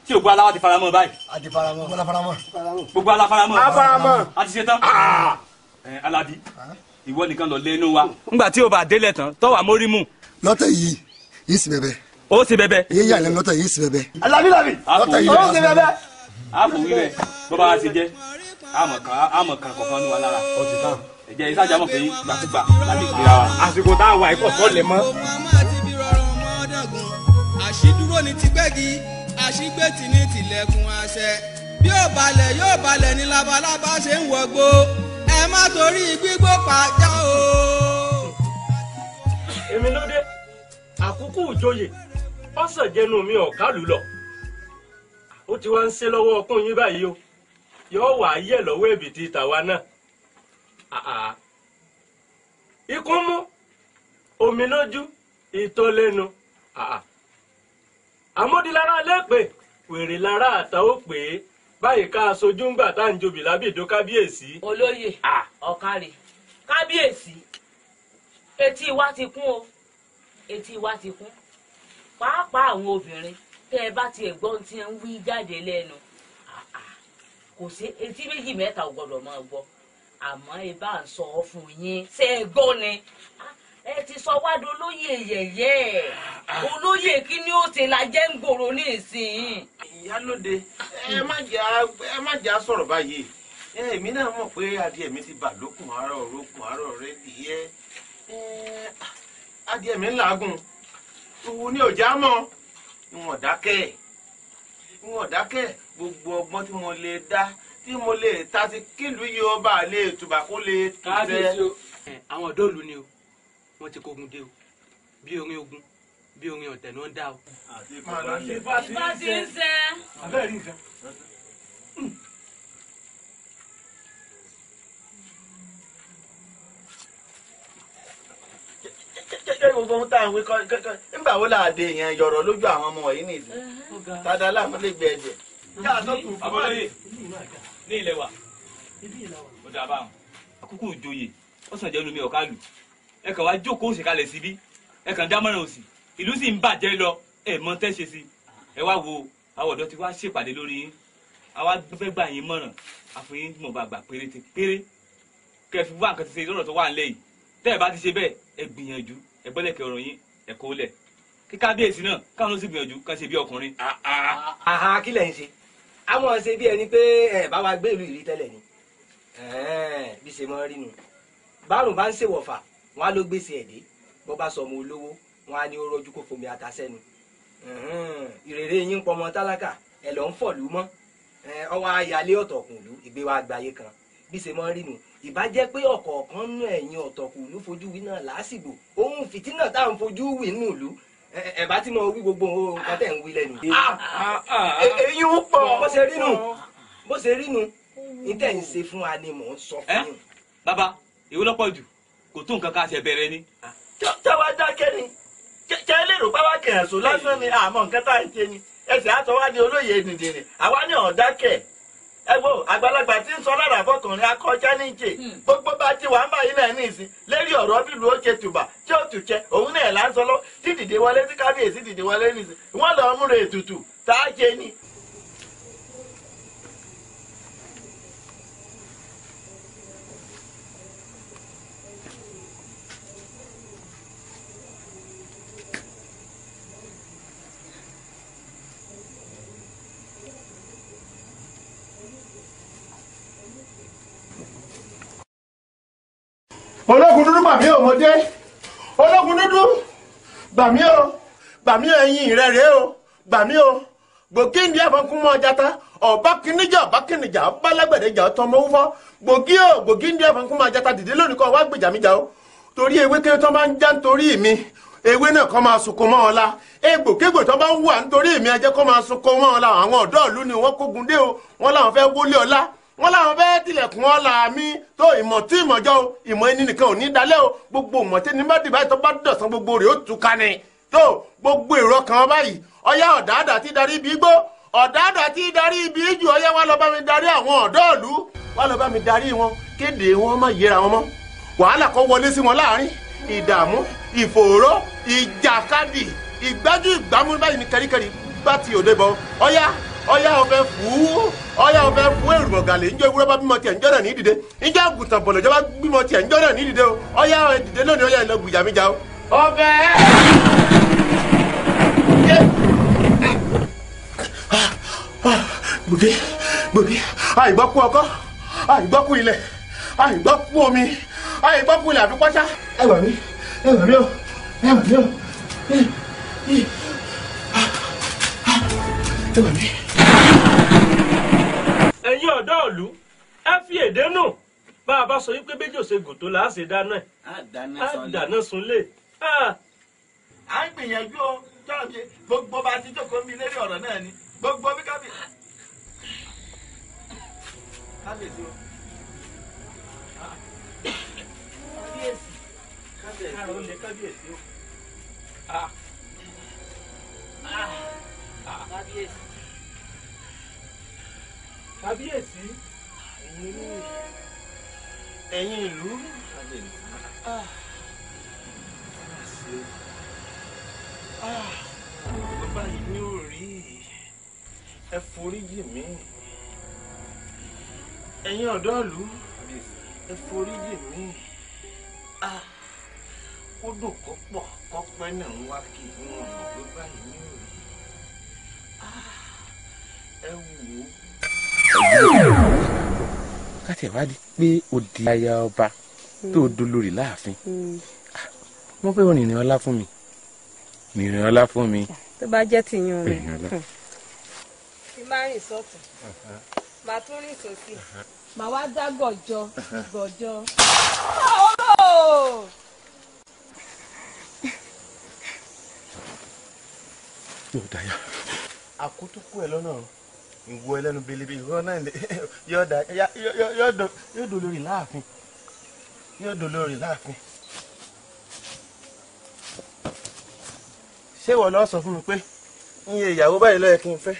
tí ògbó aláwa ti faramọ́ báyìí. a ti faramọ́. gbogbo ala faramọ́. a faramọ́. a ti ṣe tán. Alábí ìwọ nìkan lọ lẹ́nu wa. ngbà tí o bá délẹ̀ tán tọ́wọ́ àmórímù. lọ́tẹ̀ yìí sì bẹ̀bẹ̀. ó sì bẹ̀bẹ̀. iye yà lẹ́nu lọ́tẹ̀ yìí sì bẹ̀bẹ̀. Alábí lọ́tẹ̀ yìí ó sì bẹ̀bẹ̀. a kò wí bẹ́ẹ̀ bó bá ti jẹ́ àmọ̀ kan kọ̀ọ̀kan ní wa lára. ẹ̀jẹ̀ ìsájà mọ̀ pé gbàtúgbà láti gbéra wa. àsìkò tá a wà ikọ̀ sọ́ lẹ̀ mọ́. àṣídúró ní ti gbẹ́gi àṣígbètì ní tilẹ̀kùn àṣẹ bí ó balẹ̀ yóò balẹ̀ ní labalábá ṣe ń wọgbó ẹ má torí gbígbó pàjá o. èmi ló dé àkókò òjòyè ọ̀sán jẹnu mi ọ̀kálù lọ ó ti wá ń ṣe lọ́wọ́ ọkùnrin yín báyìí o yóò wà á yẹ̀ lọ́wọ́ ẹ̀bìtì tàwa náà ikún mú omi lójú ìtọ́ lẹ́nu àmọ́dílára lẹ́pẹ́ wèrè lára àtà ó pè é báyìí ká aṣojú ń gbà tá à ń jobì lábìdó kábíyèsí. olóyè ọ̀kàrẹ̀ kábíyèsí etí wa ti kún o etí wa ti kún pàápàá àwọn obìnrin tẹ́ ẹ bá tiẹ̀ gbọ́n tí ń wí jáde lẹ́nu kò sí etí méjì mẹ́ta ò gbọ́dọ̀ máa gbọ́ àmọ́ ẹ bá ń sọ ọ́ fún yín ṣé ẹ gbọ́ ni ẹ ti sọ wá dolóyè yẹ̀yẹ́ olóyè kí ni ó ti la jẹ́ ń gbòòrò ní ìsìn. ìyálóde ẹ má jà sọ̀rọ̀ báyìí èmi náà mọ̀ pé adìẹ mi ti bà lókun àárọ̀ orókun àárọ̀ rẹ dìé adìẹ mi ń làágùn òwú ni ò já mọ́ ìwọ̀n dákẹ́ gbogbo ọgbọ́n tí mo lè dá tí mo lè ta sí kílùú yìí ó bá lè tùbà kó lè tù sẹ́. àwọn ọ̀dọ́ ìlú ni o wọ́n ti kógun dé o bí orin ogun bí orin ọ̀tẹ̀ ni wọ́n dá o. ìfà ti ń sẹ́. abẹ́rẹ́ nǹkan. ṣé gbogbo ohun tá à ń wí kọ́ nígbà wo là á de èèyàn yọ̀rọ̀ lójú àwọn ọmọ wọ̀nyí nìyí tàdá lámúlégbé ẹ̀jẹ̀. àbọ̀lóye ní ilẹ̀ wa ó dáa báwọn àkókò ìjòyè ó sàn jẹ́ lómi ọ̀ká lù ẹ kàn wá jókòó òsì kalẹ̀ síbí ẹ kàn dámọ̀ràn òsì ìlú sì ń bàjẹ́ lọ ẹ mọ tẹ́ ṣe sí ẹ wá wo àwọn ọ̀dọ́ ti wá ṣèpàdé lórí yín àwa fẹ́ gbà yín mọ̀ràn àfihàn mọ̀ bá gbà péré kẹ́ fi wá nǹkan ti ṣe lọ́rọ̀ tó wà nílẹ̀ yìí tẹ́ ẹ bá ti ṣe bẹ́ẹ̀ ẹ gbìyànjú ẹ gbọ́lẹ̀kẹ̀ ọ̀rọ̀ yín ẹ kó lẹ̀ kí kábíyèsí náà káwọn ó sì gbìyànjú ká ṣe bí ọkùnrin. kí lẹ̀ ń ṣe àwọn ṣe bí ẹni pé ẹ bá wa gbé ìlú ìrí tẹ́lẹ̀ ni bí ṣe máa rí nu bárùn bá ń ṣèwọ̀fà wọn á ló gbèsè ẹ̀dẹ́ bó bá sọ ọmọ olówó wọn á ní ó rọjú kó fomi atasẹ́nu ìrèrè yín pọmọ tálákà ẹ lọ ń fọ̀lú mọ́ ọwọ́ ayálé ọ̀tọ̀kùnlú ìgbé wa gbáyé kan bí ṣe máa rí nu ìbá jẹ́ pé ọ̀kọ̀ọ̀kan nú ẹ̀yin ọ̀tọ̀kùnlú fojú wí náà lásìgbò ohun fìtínà tá à ń fojú wí nù lú ẹ bá ti mọ wí gbogbo nǹkan tẹ̀ ń wí lẹ́nu. èyí ń pọ̀ bó ṣe rí nu ní tẹ̀ ń ṣe fún wa ni mò ń sọ fún yín. bàbá èwo lọ́pọ̀ jù kò tó nǹkan ká ṣe bẹ̀rẹ̀ ni. táwa dákẹ́ ni kẹ́ lérò bá wá kẹ̀hìn sùn lásán ni àmọ́ nǹkan tá à ń ṣe ni ẹsẹ̀ àtọwádìí olóye nìdìrín àwa ní ọ̀dákẹ́ ẹ wo àgbàlagbà tí ń sọ lára fọkùnrin akọjá níjẹ gbogbo bá ti wà ń báyìí náà ní ìsìn lérí ọ̀rọ̀ bílù ó ṣe tùbà tí ó tù jẹ òun náà là ń sọ lọ tí dìde wọlé tí kábíyèsí dìde wọlé ní ìsìn wọn lọ múra ètùtù tá a jẹ ni. ológun dúdú gbàmí o mo dé ológun dúdú gbàmí o ẹ̀yin rẹ rèé o gbàmí o gbòógì ní àfọkún mọ ọjàta ọba kìnìjà ọba lágbẹ̀dẹjà ọtọ ọmọ wúfọ gbòógì ní àfọkún mọ ọjàta dìde lónìí kọ wá gbèjà mi jà o torí ewé kéré tó bá ń já nítorí mi ewé náà kọ́ máa sunkún mọ́ ọ la egbòkégbò tó bá ń wà nítorí mi ajẹ́ kọ́ máa sunkún mọ́ ọ la àwọn ọ̀dọ́ ìlú ni wọ́n kógun dé o wọ́n làwọn fẹ́ wọlé ọlá wọ́n làwọn fẹ́ tilẹ̀kùn ọ̀la mi tó ìmọ̀ tí ìmọ̀jọ́ o ìmọ̀ ẹni nìkan ò ní dalẹ̀ o gbogbo ìmọ̀tẹ́ ní bá dìbà tó bá dọ̀sán gbogbo rẹ̀ ó túká ni tó gbogbo èrò kan báyìí ọ̀yá ọ̀dàdà tí darí ibi igbó ọ̀dàdà tí darí ibi ìjù ọ̀yá wá lọ bá mi darí àwọn ọ̀dọ́ ìlú wá lọ bá mi darí wọn kéde wọn má yẹra wọn mọ́ wàhálà kan wọlé sí wọn láàrin ìdààmú ìfòòró ìjàkadì ìgbájú ìgbámú báyìí ní kẹríkẹrí bá ti òde bọ ọ̀yá ọ̀fẹ́ fún èrùbọ̀ gàlẹ́ ńjọ́ ewúrẹ́ bá bímọ tiẹ̀ ńjọ́ náà ní dìde ńjọ́ àgùntàn bọ̀lọ̀jọ́ bá bímọ tiẹ̀ ńjọ́ náà ní dìde o ọ̀yá dìde lónìí ọ̀yá ìlọ gbìjà mi jà o. ọ̀fẹ́. gbòdì àìgbọ́kú ọkọ́ àìgbọ́kú ilẹ̀ àìgbọ́kú omi àìgbọ́kú ilẹ̀ àfi pátá. ẹ wà mí o ẹ wà mí. ẹ̀yin ọ̀dọ́ ìlú ẹ fi èdè nù bá a bá sọ wípé méjì ò ṣe gòtò là á ṣe dáná á dáná sunlé. à ń gbìyànjú o jọ́ọ̀jì gbogbo bá ti jókòó mi lérí ọ̀rọ̀ náà ni gbogbo bí kábíyèsí o. kábíyèsí o. kábíyèsí ẹ̀yin ìlú bàbá yìí ní orí ẹ foríjì mí ẹ̀yin ọ̀dọ́ ìlú ẹ foríjì mí ó dùn kó pọ̀ kọ́pẹ́ náà ń wá kí wọn mọ̀ pé báyìí ní orí ẹ wò ó. káti ẹ̀ wá di pé ó di aya ọba tó dolórí láàfin wọ́n fẹ́ rìnrìn ọlá fún mi rìnrìn ọlá fún mi. tó bá jẹ́ tìyún mi tí máa rìn sọ́tún màá tún rìn sósì màá wá dá gọ̀jọ. yóò dáyà àkótókù ẹ lọ́nà ìwọ ẹlẹ́nu belebe ìwọ náà yóò dolórí láàfin ṣé ìwọ lọ sọ fún mi pé iye ìyàwó báyìí ló yẹ kí n fẹ́.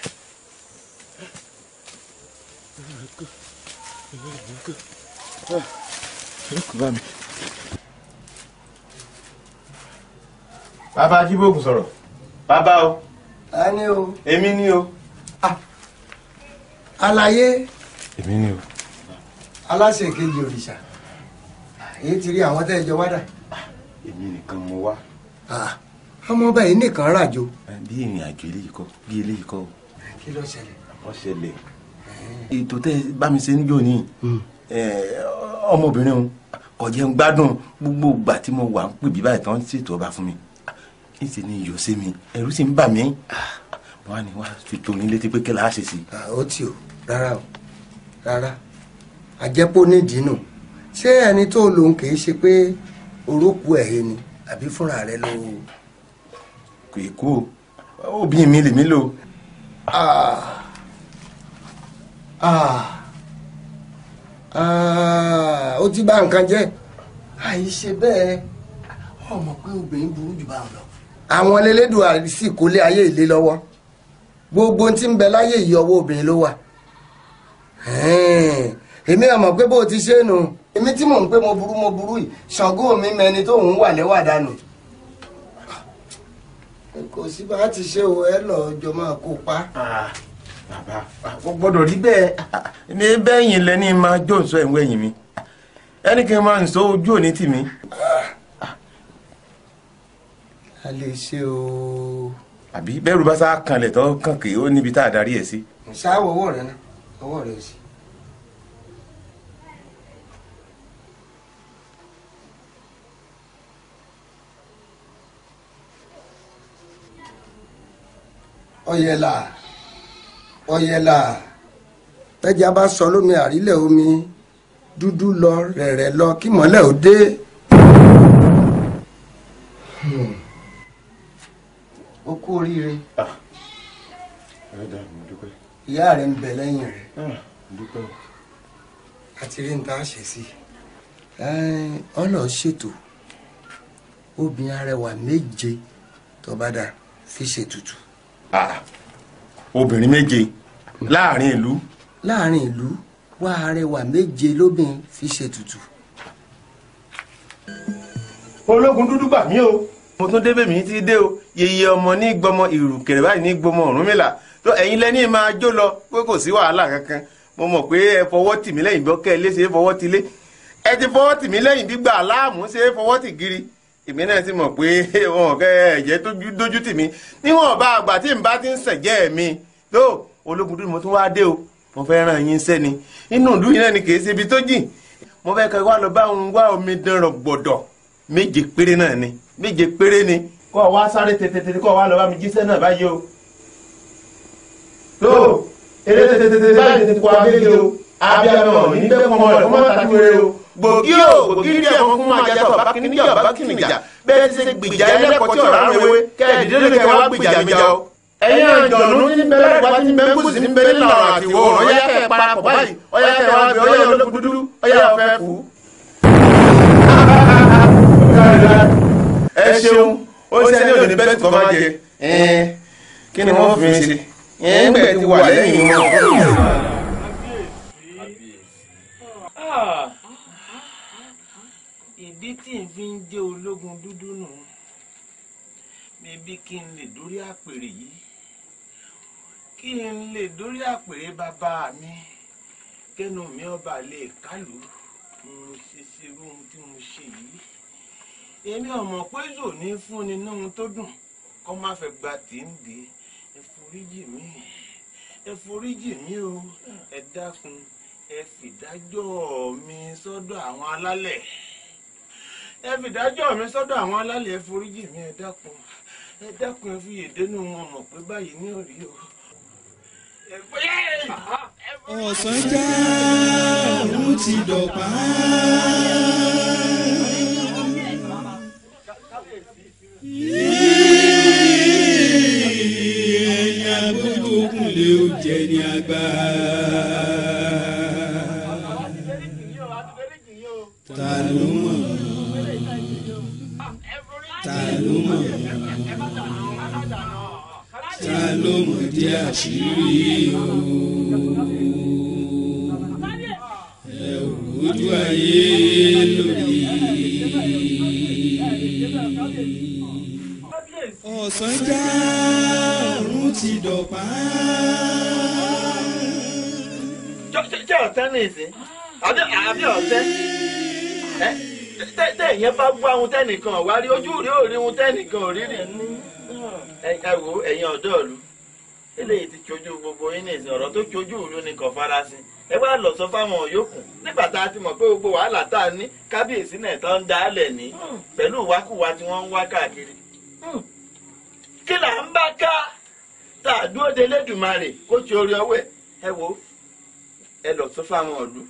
bàbá ajíbòkun sọ̀rọ̀ bàbá o. a ní o. èmi ni o. àlàyé. èmi ni o. aláṣẹ kejì òrìṣà èyí ti rí àwọn tẹ́jọ wádà. èmi nìkan mo wá. ọmọ ọba yìí nìkan ràjò. bí ìrìn àjò eléyìí kọ́ bí eléyìí kọ́. kí ló ṣẹlẹ̀. wọ́n ṣẹlẹ̀ ètò tẹ́ bá mi ṣe ń jò ní ọmọbìnrin òun kò jẹ́ ń gbádùn gbogbo ìgbà tí mo wà ń pè bí báyìí tán ń ṣètò ọba fún mi ìṣe ni iyọ̀ sí mi ẹ̀rù sì ń bà mí wọ́n á ní wá fi tó mi létí pé kí la á ṣe sí. ó tì ó rárá àjẹpọ̀ nídìí nù ṣé ẹni tó lòun kì í ṣe pé orókù ẹ̀hẹ́ ni àbí fúnra rẹ̀ ló. kò ì kú òbí mi lèmi lò. ó ti bà nǹkan jẹ́ àìṣe bẹ́ẹ̀ ọmọ pé obìnrin burú jù bá ń lọ. àwọn elédùn àrísí kólé ayé ìlé lọ́wọ́ gbogbo tí ń bẹ láyé yìí ọwọ́ obìnrin ló wà. èmi àmọ̀ pé bó ti ṣe nù èmi tí mò ń pé mo burú yìí Ṣàngó mi mẹni tó ń wà lẹ́wà dànù. kò sí bá ti ṣe o ẹ lọ jọ máa kó pa. bàbá kò gbọ́dọ̀ rí bẹ́ẹ̀ mi bẹ́yìn lẹ́ni máa jó nsọ ẹ̀wọ̀n ẹ̀yìn mi ẹni kí n máa nsọ ojú òní tì mí. a lè ṣe o. àbí bẹ́rù bá sá kanlẹ̀ tó kàn kì í ó níbi tá a darí ẹ̀ sí. ṣáà ọwọ́ rẹ náà ọwọ́ rẹ sí. ọ̀yẹ̀là pẹ́jà bá sọ lómi àrílẹ̀ omi dúdú lọ rẹ̀rẹ̀ lọ kí mọ́lẹ̀ ó dé. ó kú oríire ìyá rẹ̀ ń bẹ lẹ́yìn rẹ̀ àti rí n tá a ṣe sí ọlọ́ ṣètò obìnrin arẹwà méje tó bá dà fi ṣètùtù. obìnrin méje láàrin ìlú. láàrin ìlú wá arẹwà méje lóbìnrin fi ṣètùtù. ológun dúdú gbà mí o. mo tún débè mí ti dé o yeye ọmọ ní gbọmọ ìrùkẹ̀rẹ̀ báyìí ní gbọmọ Ọ̀rúnmìlà tó ẹ̀yin lẹ́ni máa jó lọ pé kò sí wàhálà kankan mo mọ̀ pé ẹ fọwọ́ tì mí lẹ́yìn gbọ́kẹ́ ilé ṣe é fọwọ́ ti lé ẹ ti fọwọ́ tì mí lẹ́yìn gbígbà aláàmú ṣe é fọwọ́ tì giri èmi náà ti mọ̀ pé wọn kẹ́ ẹ̀jẹ̀ tó dójú tì mí níwọ̀n bá àgbà tí n bá ti ń ṣẹ̀jẹ̀ mi tó ológun dúdú mo tún wá dé o mo fẹ́ ràn yín sẹ́ni inú ìlú yìí náà ni kì í ṣe ibi tó jìn mo fẹ́ kẹ́ wá lọ bá òun wá omi dánrọ̀ gbọ̀dọ̀ méje péré náà ni méje péré ni kọ́ wá sáré tètè kọ́ wá lọ bá mi jíṣẹ́ náà báyìí o tó eré tètè báyìí tètè kọ́ abége o abiyamọ ní bẹ́ẹ̀ kọ́ ọmọ rẹ̀ kọ́ mọ́ tàbí wéré o gbòógì díẹ̀ wọn kún máa jásọ bá kíní bí ọba kíní jà bẹ́ẹ̀ ti ṣe gbìjà ẹlẹ́kọ̀ọ́ tí ọ̀rá rẹ̀ wé kẹ́ẹ̀dì lórí kẹ́ wá gbìjà mi jà o. ẹ̀yin àjọ̀nú ní bẹ́ẹ̀ wá ní bẹ́ẹ̀ gúúsù ní bẹ́ẹ̀ lọ́rọ̀ àti ìwọ̀ ọ̀yá kẹ́ parapọ̀ báyìí ọ̀yá kẹ́ wá bẹ ọ̀yá ológun dúdú ọ̀yá ọ̀fẹ́ fù. ẹ ṣeun ó ṣe ní òní bẹ́ẹ̀ tí kò máa jẹ kí ni wọ́n fi ń ṣe bẹ́ẹ̀ ti wà lẹ́yìn wọn. ìdí tí n fi ń jẹ́ ológun dúdú nù bíbí kí n lè dórí àpèrè yìí kí n lè dórí àpèrè bàbá mi kẹ́nu mi ọba lè kálù mo ṣe irú ohun tí mo ṣe yìí èmi ọmọ pé zò ní fúnni ní ohun tó dùn kó má fẹ́ gba tí ń dé ẹ foríjì mí o ẹ dákun ẹ fìdájọ́ mi sọ́dọ̀ àwọn alálẹ̀. Ẹ fìdájọ́ mi sọ́dọ̀ àwọn alálẹ̀, ẹ foríjì mi, ẹ dákun ẹ fi ìdénú wọn mọ̀ pé báyìí ní òrí o. Ọ̀sán já òun ti dọ̀pá. Ẹ̀yin agbójókùn lè ó jẹ ní àgbà. Ta ló mọ̀? Ta ló mọ̀? Ta ló mọ̀ di àṣírí o? Ẹ ò rójú ayé lórí. Ọ̀sán já ọ̀run ti dọ̀pá. Jẹ́ ọ̀tẹ́ ní ìsín, àbí ọ̀tẹ́? Tẹ̀yìn bá gbọ́ ohun tẹ́nìkan wá rí, ojú rí ò rí ohun tẹ́nìkan ò rí rí. Ẹ wo ẹ̀yin ọ̀dọ́ ìlú, eléyìí ti kyojú gbogbo yín ní ìsìn, ọ̀rọ̀ tó kyojú ìlú ni kò farasin. Ẹ wá lọ sọ fáwọn yòókù nígbà tá a ti mọ̀ pé gbogbo wàhálà tá a ní kábíyèsí náà tó ń dálẹ̀ ní pẹ̀lú ìwákùwà tí wọ́n ń wá káàkiri. Kí là ń bá ká tá a dúró de Elédùmarè kó ti orí ọwọ́ ẹ̀. Ẹ wo ẹ lọ sọ fáwọn ìlú,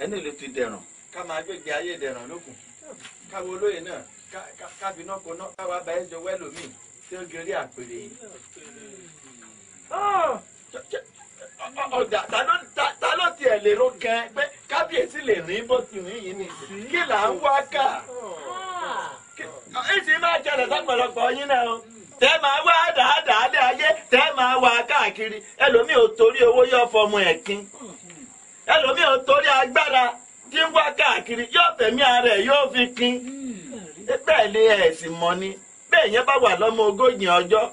ẹni ìlú ti dẹ̀ràn ká máa gbégbé ayé dẹ̀ràn lókun. Káwọn olóyè náà kábíná koná káwá bá ẹ jọ wẹ́lòmíì tí ó gẹrí àpèrè yìí. Ọ̀dà ta ló tiẹ̀ lè ro gan pé kábíyèsí lè rìn bó ti rìn yìí nìyí. Kí là ń wá ká? Ìsìn máa jẹrẹ sọ́pọ̀lọpọ̀ yín náà o. Tẹ́ máa wá dáadáa lé ayé, tẹ́ máa wá káàkiri. Ẹlòmíì ò torí owó yóò fọmọ ẹ̀ kín. Ẹlòmíì ò torí agbára tí ń wá káàkiri yóò fẹ̀mí ara ẹ̀ yóò fi kín. Bẹ́ẹ̀ ni ẹ̀ sì mọ̀ ni. Bẹ́ẹ̀ yẹn bá wà lọ́mọ 40 ọjọ́.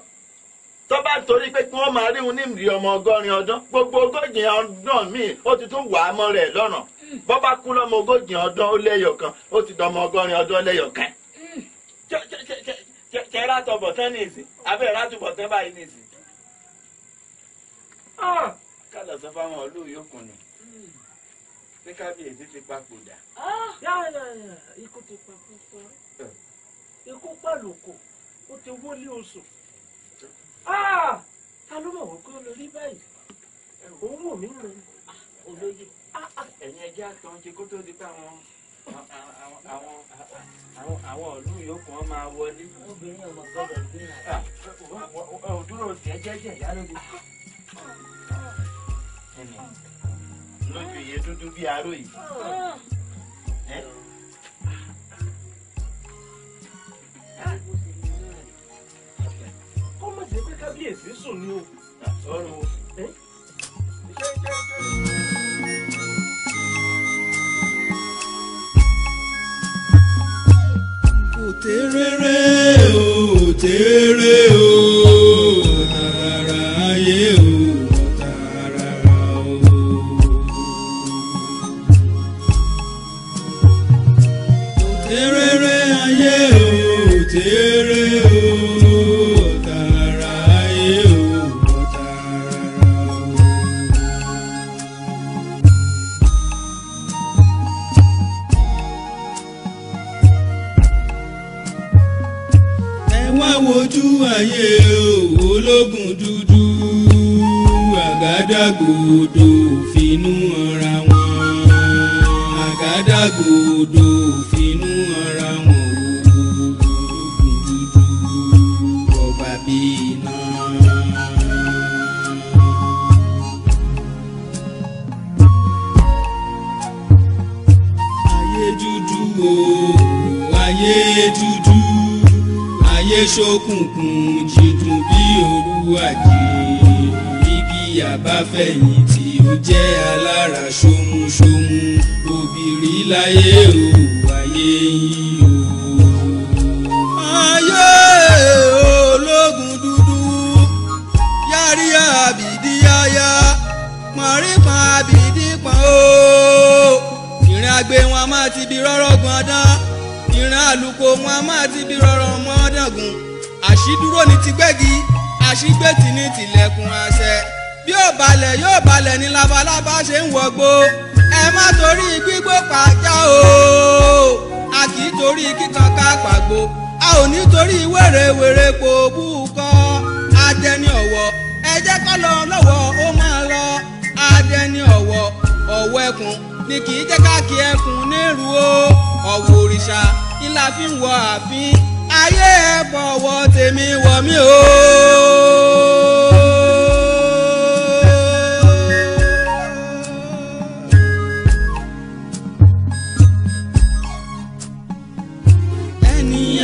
Tó bá torí pé kí wọ́n máa rí un ní ìrì ọmọ 80 ọdún, gbogbo 40 ọdún míì ó ti tún wà á mọ́ rẹ̀ lọ́nà. Bọ́ bá kú lọ́mọ 40 ọdún ó lẹ́yọ̀ kan, ó ti dọmọ 80 ọdún lẹ́yọ̀ kan. Ṣé rátọ̀bọ̀ tán ní ìsìn? Abẹ́ rátọ̀bọ̀ tán báyìí ní ìsìn. Ká lọ sọ fáwọn olú yòókù ni. Ṣé kábíyèsí ti papòdà? Ikú ti papòdà. Ikú pàlùkù, ó ti wọlé oṣù. Ta ló mọ̀ wọ́n pé ó lọ rí báyìí? Òun wò mí rẹ̀. Olóyè, ẹ̀yin ẹjẹ́ àtọ̀ ń ṣe kó tó di pé àwọn ìlú yòókù wọn máa wọlé. Obìnrin ọmọ gbọ́dọ̀ gbé yàrá. Òdúró tiẹ̀ jẹ́jẹ́ ìyá lóde. Lójú iye dúdú bí aró yìí. Kọ́mọ̀ sí pé kábíyèsí sùn ni o. Sọ́run o. Òtérèrè o, òtérè o, tàràrà ayé o, tàràrà o. Òtérèrè ayé o, òtérè o, tàràrà ayé o, tàràrà o. Wá wojú ayé ológun dúdú, àgádágodo fínú ara wọn, àgádágodo fínú ara wọn, ológun dúdú ọba bí iná. Ayé dúdú o, ayé dúdú. Ayé ṣókùnkùn jìdùn bí olúwàjì, ibi àbáfẹ̀yìntì ó jẹ́ alára ṣómúṣómú, òbírí láyé o, ayé yín o. Ayé ológun dúdú, yárí àbìdí yáyá, pọ̀nrín àbìdí pọ̀n o. Ìrìn àgbẹ̀ wọn máa ti di rọ́rọ́ gbọ̀ndán. Ìran àlùkò wọn a máa ti bí rọrùn ọmọdàgùn. Àṣídúró ní ti gbẹ́gi, àṣígbètì ní tilẹ̀kùn àṣẹ. bí ó balẹ̀ yóò balẹ̀ ní labalábá ṣe ń wọgbó ẹ má torí gbígbó pàjá o a kì í torí kíkan ká pàgbó a ò ní torí wèrèwèrè kò bú kọ́ adẹni ọ̀wọ̀ ẹ jẹ́ ká lọ lọ́wọ́ ó máa lọ adẹni ọ̀wọ̀ ọ̀wọ̀ ẹkùn ni kì í jẹ́ ká kí ẹkùn nírú o ọ̀wọ̀ òrìṣà ńlá fi ń wọ ààfin ayé ẹ bọ̀wọ̀ tèmi wọ̀ mí o.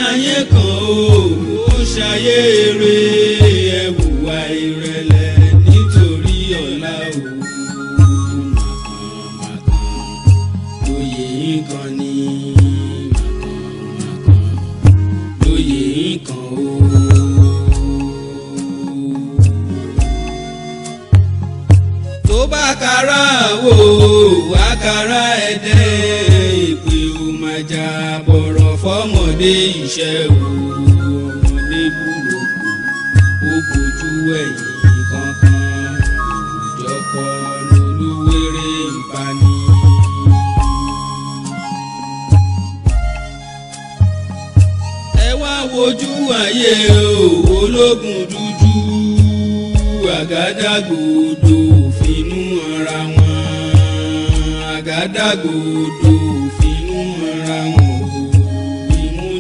ayé kan ó ṣayé eré ẹwùwà ìrẹ̀lẹ̀ nítorí ọ̀la o màkànmákàn lóye nǹkan ní màkànmákàn lóye nǹkan o. tó bá kára wò àkàrà ẹ̀dẹ́ ìpè ó máa jà bọ̀rọ̀ fọmọdé iṣẹ́ o ọmọdé burúkú ó bójú ẹ̀yìn kankan òjọpọ̀ lolúwéré ìbáni. ẹ wá wojú ayé o ológun dúdú àgádágodo òfinú ara wọn àgádágodo òfinú ara wọn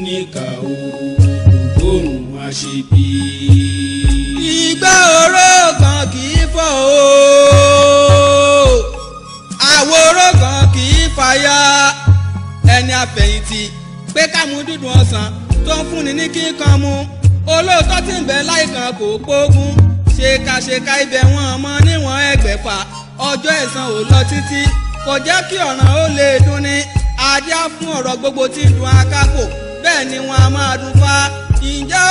níkà o ògbóhùn àṣebí. ìgbà oró kan kì í fọ́ o àwòrán kan kì í fàya ẹni àfẹ̀yìntì pé ká mú dúdú ọsàn tó ń fúnni ní kíkan mu olóòótọ́ tí ń bẹ láìkan kò pógún ṣèkàṣèkà ibẹ̀ wọn mọ níwọ̀n ẹgbẹ̀fà ọjọ́ ẹ̀san ò lọ títí kò jẹ́ kí ọ̀ràn ó lè dún ní adíá fún ọ̀rọ̀ gbogbo tí ń dun akápò bẹ́ẹ̀ ni wọn a máa dún fa ǹjẹ́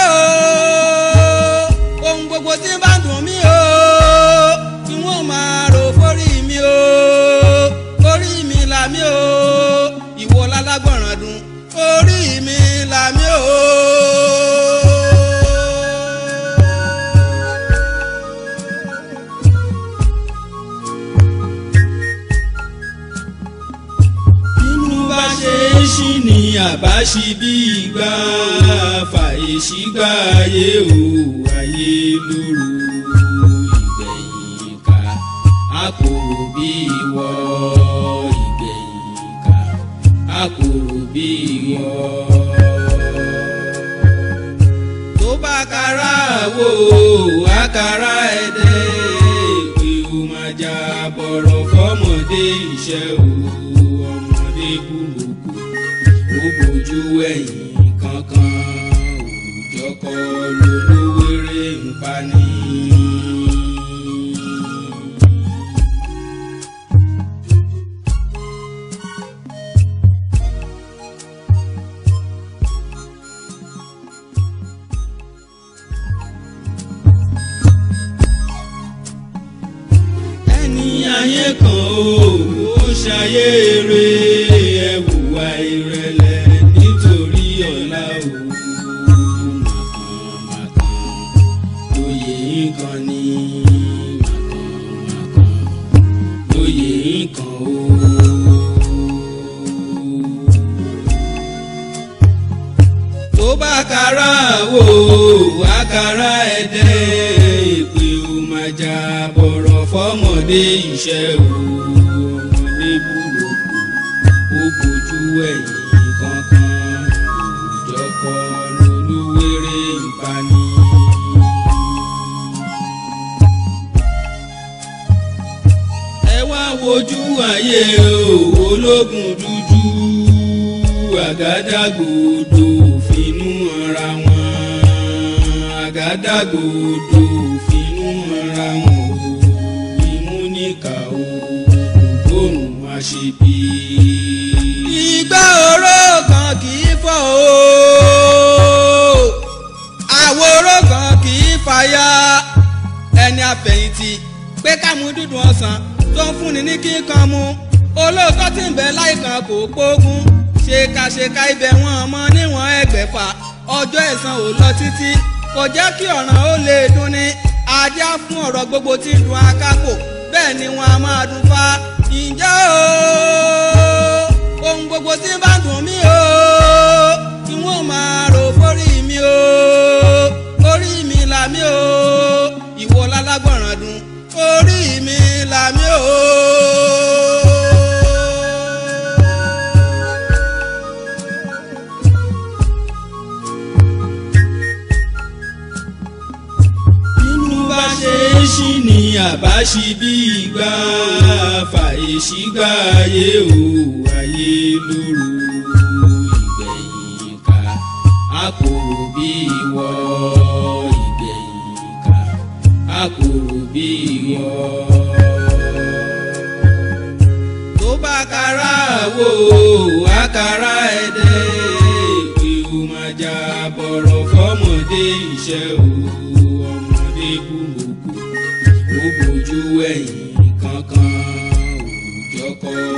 o ohun gbogbo tí ń bá dùn mí o kí wọ́n máa rò forí mi o orí mi là mí o ìwọ lálágbọ̀ràn dùn orí mi là mí o. ṣí ni àbáṣí bí ìgbà fàyèsí gbà ayé o ayé lóru ìgbẹ̀yìn ká àkòrò bí ìwọ ìgbẹ̀yìn ká àkòrò bí ìwọ. tó bá kára wò àkàrà ẹ̀dẹ́ pé ó máa jà bọ̀rọ̀ fọmọdé iṣẹ́ o ọmọdé burúkú ó bójú ẹ̀yìn kankan òjọkọ lolúwéré ń pani. ẹni ayé kan ó ṣayé eré ẹwùwà ìrẹ̀lẹ̀ nítorí ọ̀la o màkànmákàn lóye nǹkan ní màkànmákàn lóye nǹkan o. tó bá kára wò àkàrà ẹ̀dẹ́ ìpè ó máa jà bọ̀rọ̀ fọmọdé iṣẹ́ o ọmọdé burúkú ó bójú ẹ̀yìn kankan òjọkọ lolúwéré ìbáni. ẹ wá wojú ayé o ológun dúdú àgádágodo òfinú ara wọn àgádágodo òfinú ara wọn ìmúníkà o ògbóhùn àṣebí. ìgbà oró kan kì í fọ́ o àwòrán kan kì í fàya ẹni àfẹ̀yìntì pé ká mú dúdú ọsàn tó ń fúnni ní kíkan mu olóòótọ́ tí ń bẹ láìkan kò pógún ṣèkàṣèkà ibẹ̀ wọn mọ níwọ̀n ẹgbẹ̀fà ọjọ́ ẹ̀san ò lọ títí kò jẹ́ kí ọ̀ràn ó lè dún ní ajá fún ọ̀rọ̀ gbogbo tí ń dùn akápò bẹ́ẹ̀ ni wọ́n á máa dùn fa ǹjẹ́ ohun gbogbo tí ń bá dùn mí kí wọ́n máa rò fórí mi orí mi là mí ìwọ lálágbọ̀ràn dùn orí mi là mí ṣí ni àbáṣí bí ìgbà fàyèsí gbà ayé ayé lóru ìgbẹ̀yìn ká a kò bí ìwọ ìgbẹ̀yìn ká a kò bí ìwọ. tó bá kára wo àkàrà ẹ̀dẹ̀ pé ó máa jà bọ̀rọ̀ fọ́mọdé iṣẹ́ ọmọdé burúkú ó bójú ẹ̀yìn kankan òòjọ́ kọ́.